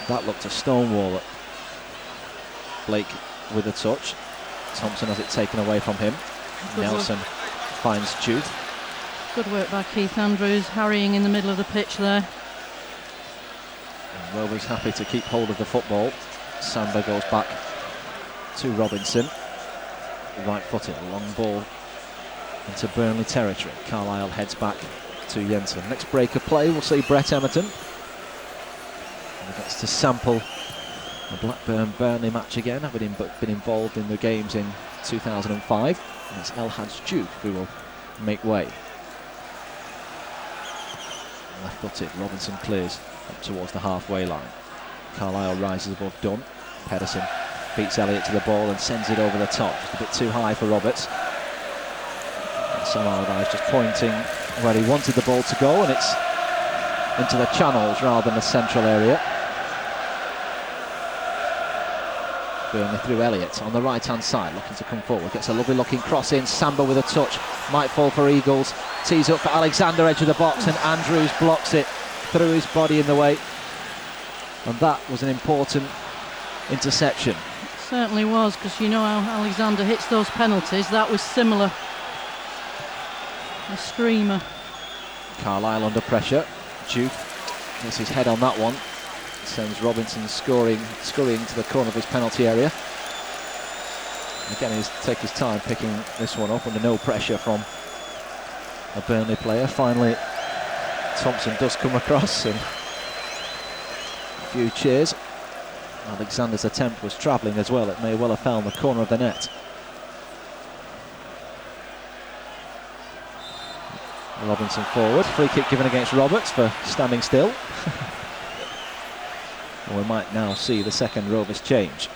That looked a stonewall. Blake with a touch. Thompson has it taken away from him. Nelson finds Jude. Good work by Keith Andrews, harrying in the middle of the pitch there. And Rovers happy to keep hold of the football. Samba goes back to Robinson. Right footed, long ball into Burnley territory. Carlisle heads back to Jensen. Next break of play, we'll see Brett Emerton. He gets to sample the Blackburn-Burnley match again, having been involved in the games in 2005. And it's El Hadj Duke who will make way. Left-footed, Robinson clears up towards the halfway line. Carlisle rises above Dunn. Pedersen beats Elliott to the ball and sends it over the top. Just a bit too high for Roberts. And Sam Allardyce just pointing where he wanted the ball to go, and it's into the channels rather than the central area. Burnley through Elliott on the right-hand side, looking to come forward. Gets a lovely looking cross in. Samba with a touch. Might fall for Eagles. Tees up for Alexander, edge of the box, and Andrews blocks it through his body in the way. And that was an important interception. It certainly was, because you know how Alexander hits those penalties. That was similar. A screamer. Carlisle under pressure. Juve gets his head on that one. Sends Robinson scurrying to the corner of his penalty area. Again, he's take his time picking this one up under no pressure from a Burnley player. Finally, Thompson does come across, and a few cheers. Alexander's attempt was travelling as well. It may well have found the corner of the net. Robinson forward. Free kick given against Roberts for standing still. And we might now see the second Rovers change.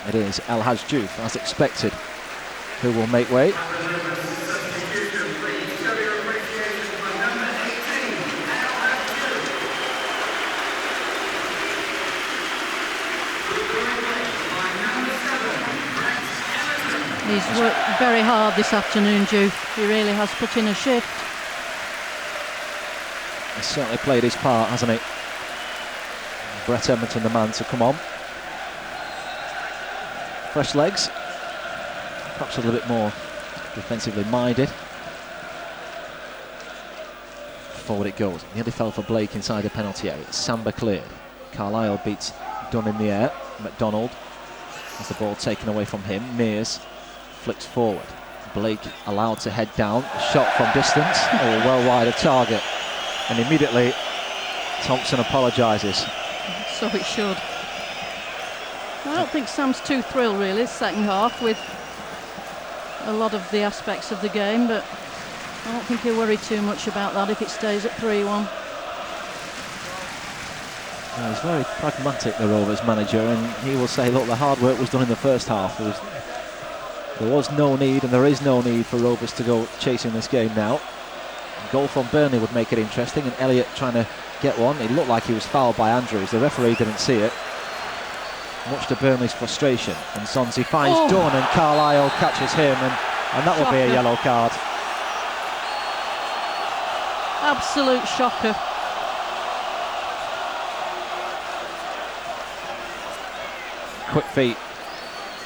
It is El Hadj Diouf, as expected, who will make way. He's worked very hard this afternoon, Diouf. He really has put in a shift. He's certainly played his part, hasn't he? Brett Edmonton, the man to come on. Fresh legs. Perhaps a little bit more defensively minded. Forward it goes. Nearly fell for Blake inside the penalty area. Samba cleared. Carlisle beats Dunn in the air. McDonald has the ball taken away from him. Mears flicks forward. Blake allowed to head down. Shot from distance. Oh, well wide of target. And immediately Thompson apologises. So it should. I don't think Sam's too thrilled really second half with a lot of the aspects of the game, but I don't think he'll worry too much about that if it stays at 3-1. Well, he's very pragmatic, the Rovers manager, and he will say, look, the hard work was done in the first half. There was no need, and there is no need for Rovers to go chasing this game now. A goal from Burnley would make it interesting, and Elliott trying to get one. It looked like he was fouled by Andrews. The referee didn't see it, much to Burnley's frustration. And Sonzi finds Dunn, and Carlisle catches him, and that will be a yellow card. Absolute shocker. Quick feet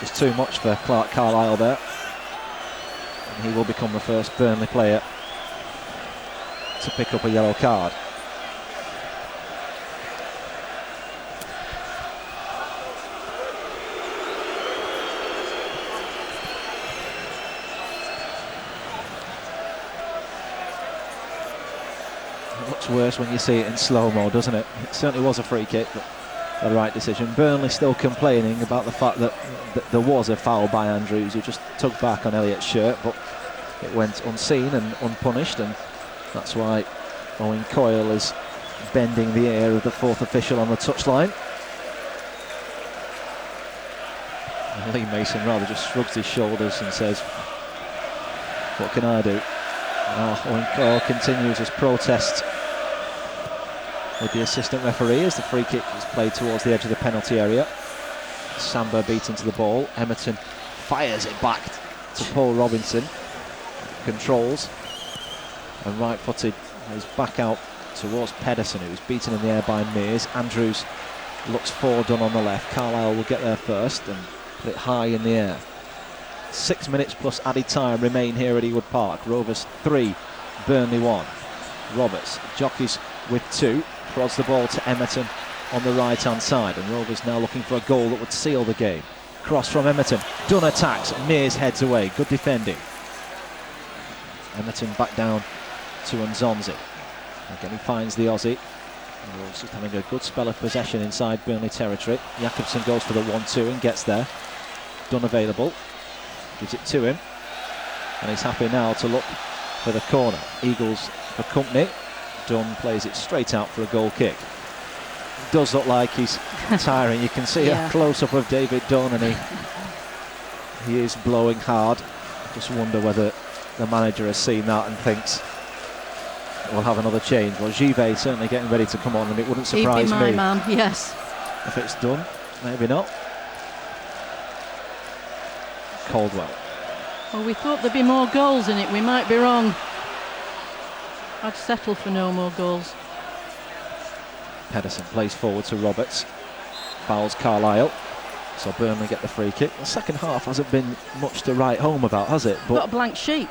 was too much for Clark Carlisle there, and he will become the first Burnley player to pick up a yellow card. It looks worse when you see it in slow-mo, doesn't it? It certainly was a free kick, but the right decision. Burnley still complaining about the fact that there was a foul by Andrews, who just tugged back on Elliott's shirt, but it went unseen and unpunished, and that's why Owen Coyle is bending the ear of the fourth official on the touchline. And Lee Mason rather just shrugs his shoulders and says, what can I do? Owen Coyle continues his protest with the assistant referee as the free kick is played towards the edge of the penalty area. Samba beats into the ball. Emerton fires it back to Paul Robinson. Controls. And right-footed is back out towards Pedersen, who was beaten in the air by Mears. Andrews looks forward on the left. Carlisle will get there first and put it high in the air. 6 minutes plus added time remain here at Ewood Park. Rovers 3, Burnley 1. Roberts jockeys with 2. Prods the ball to Emerton on the right-hand side, and Rovers now looking for a goal that would seal the game. Cross from Emerton. Dunn attacks. Mears heads away. Good defending. Emerton back down to Nzonzi. Again, he finds the Aussie. Rovers just having a good spell of possession inside Burnley territory. Jakobsen goes for the 1-2 and gets there. Dunn available. Gives it to him. and he's happy now to look for the corner. Eagles for company. Dunn plays it straight out for a goal kick. Does look like he's tiring. You can see a close-up of David Dunn, and he is blowing hard. Just wonder whether the manager has seen that and thinks we'll have another change. Well, Givet certainly getting ready to come on, and it wouldn't surprise me. He'd be me my man, yes. if it's Dunn. Maybe not. Caldwell. Well, we thought there'd be more goals in it. We might be wrong. I'd settle for no more goals. Pedersen plays forward to Roberts. Fouls Carlisle. So Burnley get the free kick. The second half hasn't been much to write home about, has it? But got a blank sheet.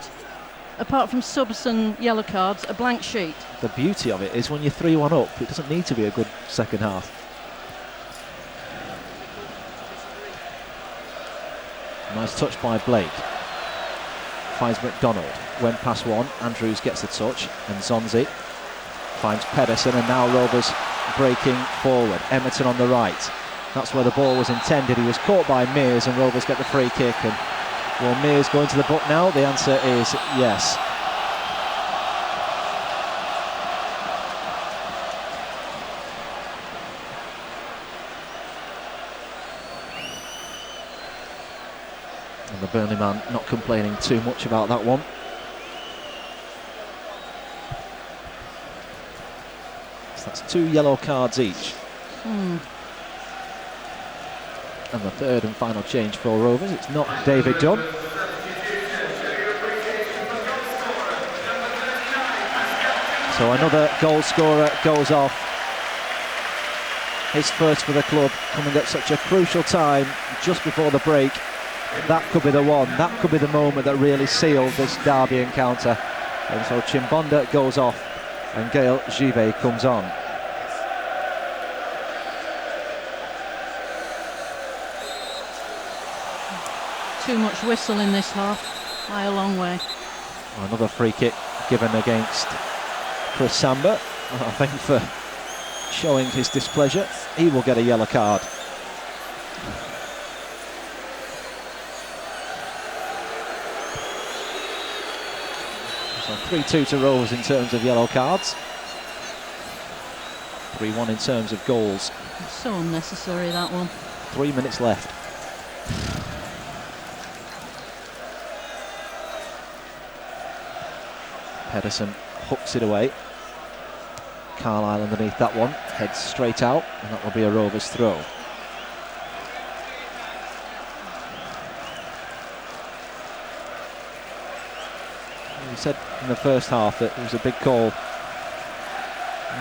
Apart from subs and yellow cards, a blank sheet. The beauty of it is when you're 3-1 up, it doesn't need to be a good second half. Nice touch by Blake. Finds McDonald. Went past one. Andrews gets the touch. And Zonzi finds Pedersen. And now Rovers breaking forward. Emerton on the right. That's where the ball was intended. He was caught by Mears, and Rovers get the free kick. And will Mears go into the book now? The answer is yes. And the Burnley man not complaining too much about that one. So that's 2 yellow cards each. And the third and final change for Rovers. It's not David Dunn. So another goal scorer goes off. His first for the club, coming at such a crucial time just before the break. That could be the one. That could be the moment that really sealed this derby encounter. And so Chimbonda goes off and Gaël Givet comes on. Too much whistle in this half, by a long way. Another free kick given against Chris Samba. I think for showing his displeasure, he will get a yellow card. So 3-2 to Rovers in terms of yellow cards. 3-1 in terms of goals. It's so unnecessary, that one. 3 minutes left. Pedersen hooks it away. Carlisle underneath that one, heads straight out, and that will be a Rovers throw. We said in the first half that it was a big call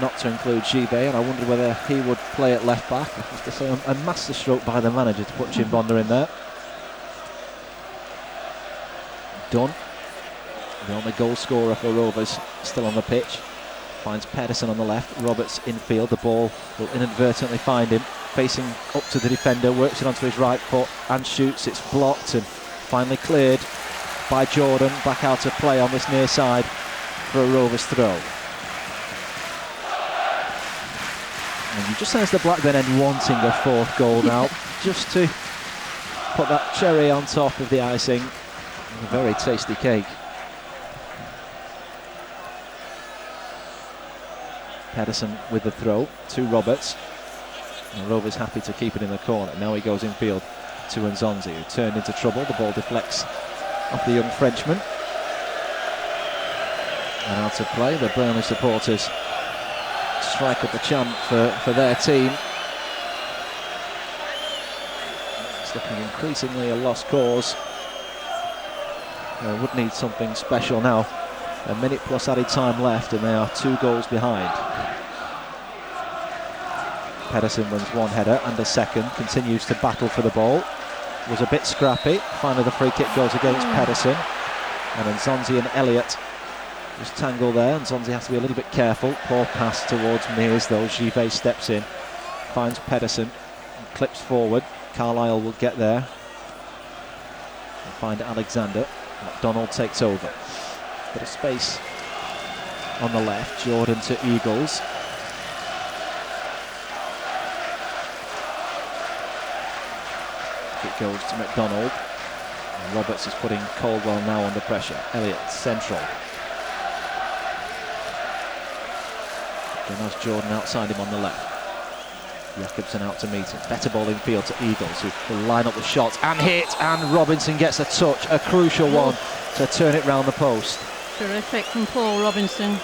not to include Givet, and I wondered whether he would play at left back. I have to say, a masterstroke by the manager to put Chimbonda in there. Dunn, the only goal scorer for Rovers, still on the pitch. Finds Pedersen on the left. Roberts infield. The ball will inadvertently find him. Facing up to the defender. Works it onto his right foot and shoots. It's blocked and finally cleared by Jordan. Back out of play on this near side for a Rovers throw. And you just sense the Blackburn end wanting a fourth goal now. Just to put that cherry on top of the icing. A very tasty cake. Pedersen with the throw to Roberts. And Rovers happy to keep it in the corner. Now he goes infield to Nzonzi, who turned into trouble. The ball deflects off the young Frenchman. And out of play, the Burnley supporters strike up a chant for their team. It's looking increasingly a lost cause. Would need something special now. A minute plus added time left, and they are 2 goals behind. Pedersen wins one header and a second, continues to battle for the ball. Was a bit scrappy. Finally the free kick goes against Pedersen. And then Nzonzi and Elliott was tangled there, and Nzonzi has to be a little bit careful. Poor pass towards Mears though. Givet steps in, finds Pedersen, and clips forward. Carlisle will get there and find Alexander. McDonald takes over. Bit of space on the left. Jordan to Eagles. It goes to McDonald. And Roberts is putting Caldwell now under pressure. Elliott central. Then has Jordan outside him on the left. Jakobsen out to meet him. Better ball in field to Eagles, who will line up the shots and hit. And Robinson gets a touch, a crucial one, to turn it round the post. Terrific from Paul Robinson.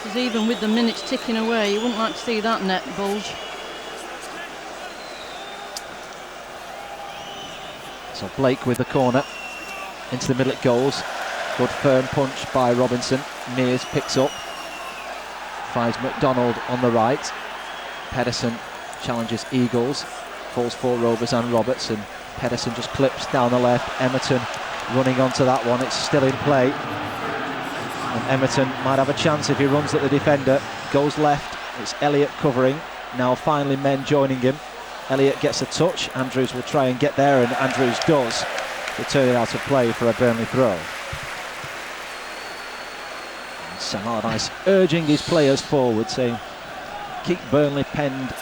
Because even with the minutes ticking away, you wouldn't like to see that net bulge. So Blake with the corner. Into the middle it goes. Good firm punch by Robinson. Mears picks up. Finds McDonald on the right. Pedersen challenges Eagles. Falls for Rovers and Roberts. And Pedersen just clips down the left. Emerton running onto that one. It's still in play. And Emerton might have a chance if he runs at the defender. Goes left. It's Elliott covering. Now finally men joining him. Elliott gets a touch. Andrews will try and get there, and Andrews does. To turn it out of play for a Burnley throw. Sam Allardyce urging his players forward, saying keep Burnley penned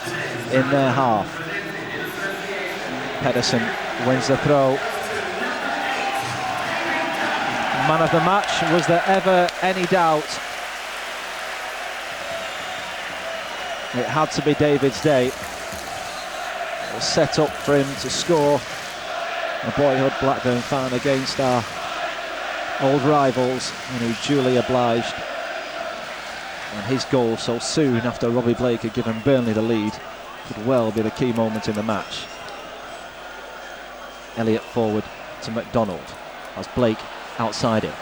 in their half. Pedersen wins the throw. Man of the match, was there ever any doubt? It had to be David's day. It was set up for him to score. A boyhood Blackburn fan against our old rivals, and he duly obliged. And his goal so soon after Robbie Blake had given Burnley the lead could well be the key moment in the match. Elliott forward to McDonald as Blake outside him.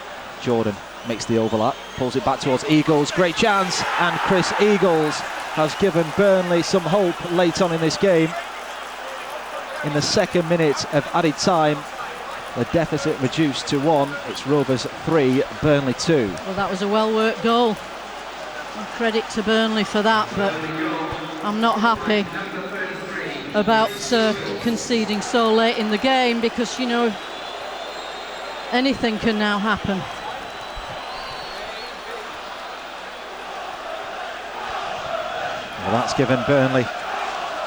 Jordan makes the overlap, pulls it back towards Eagles, great chance, and Chris Eagles has given Burnley some hope late on in this game. In the second minute of added time, the deficit reduced to 1. It's Rovers 3, Burnley 2. Well, that was a well-worked goal. And credit to Burnley for that, but I'm not happy about conceding so late in the game, because, you know, anything can now happen. Well, that's given Burnley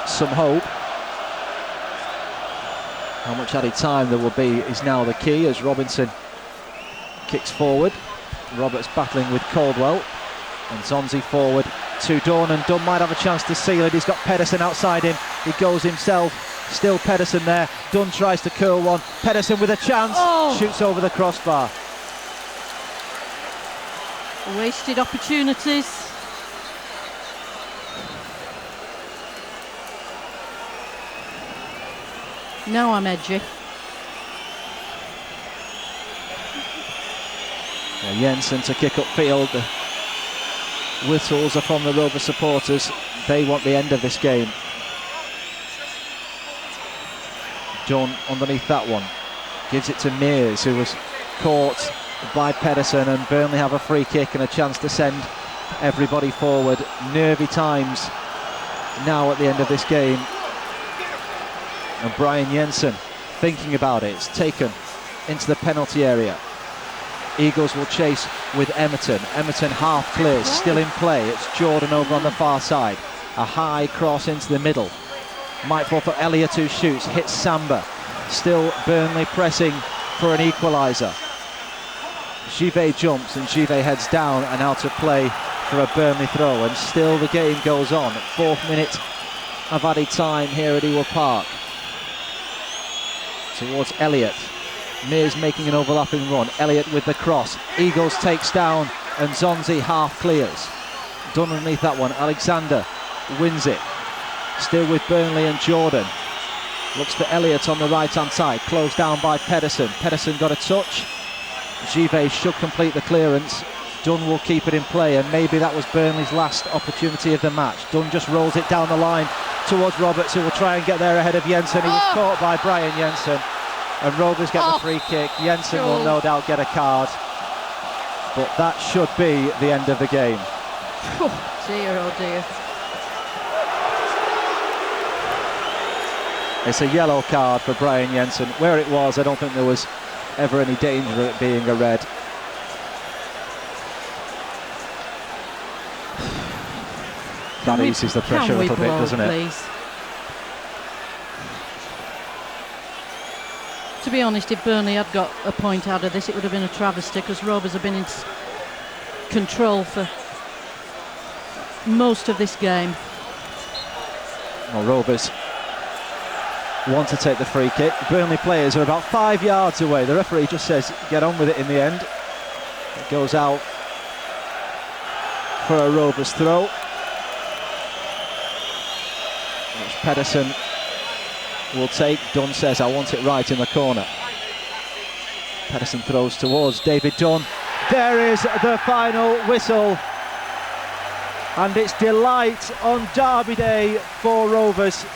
some hope. How much added time there will be is now the key as Robinson kicks forward. Roberts battling with Caldwell. And Zonzi forward to Dunn, and Dunn might have a chance to seal it. He's got Pedersen outside him. He goes himself. Still Pedersen there. Dunn tries to curl one. Pedersen with a chance. Shoots over the crossbar. Wasted opportunities. Now I'm edgy. Well, Jensen to kick up field. The whistles are from the Rovers supporters. They want the end of this game. John underneath that one. Gives it to Mears, who was caught by Pedersen, and Burnley have a free kick and a chance to send everybody forward. Nervy times now at the end of this game. And Brian Jensen thinking about it. It's taken into the penalty area. Eagles will chase with Emerton. Emerton half clears, still in play. It's Jordan over on the far side. A high cross into the middle. Might fall for Elliott, who shoots, hits Samba. Still Burnley pressing for an equaliser. Givet jumps and Givet heads down and out of play for a Burnley throw. And still the game goes on. 4th minute of added time here at Ewood Park. Towards Elliott. Mears making an overlapping run. Elliott with the cross. Eagles takes down and Zonzi half clears. Done underneath that one. Alexander wins it. Still with Burnley and Jordan. Looks for Elliott on the right-hand side. Closed down by Pedersen. Pedersen got a touch. Givet should complete the clearance. Dunn will keep it in play, and maybe that was Burnley's last opportunity of the match. Dunn just rolls it down the line towards Roberts, who will try and get there ahead of Jensen. He was caught by Brian Jensen, and Rovers get the free kick. Jensen will no doubt get a card, but that should be the end of the game. Oh dear, oh dear. It's a yellow card for Brian Jensen. Where it was, I don't think there was ever any danger of it being a red. That eases the pressure a little bit, doesn't it? Please? To be honest, if Burnley had got a point out of this, it would have been a travesty, because Rovers have been in control for most of this game. Well, Rovers want to take the free kick. Burnley players are about 5 yards away. The referee just says get on with it in the end. It goes out for a Rovers throw, which Pedersen will take. Dunn says I want it right in the corner. Pedersen throws towards David Dunn. There is the final whistle, and it's delight on Derby Day for Rovers.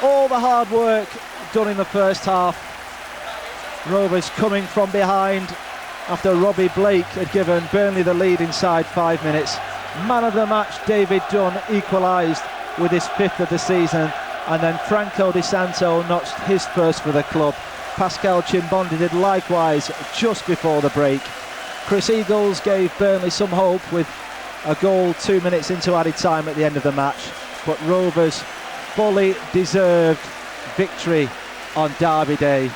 All the hard work done in the first half. Rovers coming from behind after Robbie Blake had given Burnley the lead inside 5 minutes. Man of the match David Dunn equalised with his 5th of the season, and then Franco Di Santo notched his first for the club. Pascal Chimbondi did likewise just before the break. Chris Eagles gave Burnley some hope with a goal 2 minutes into added time at the end of the match, but Rovers fully deserved victory on Derby Day,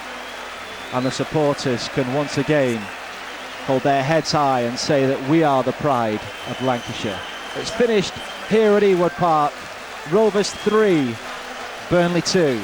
and the supporters can once again hold their heads high and say that we are the pride of Lancashire. It's finished here at Ewood Park. Rovers 3, Burnley 2.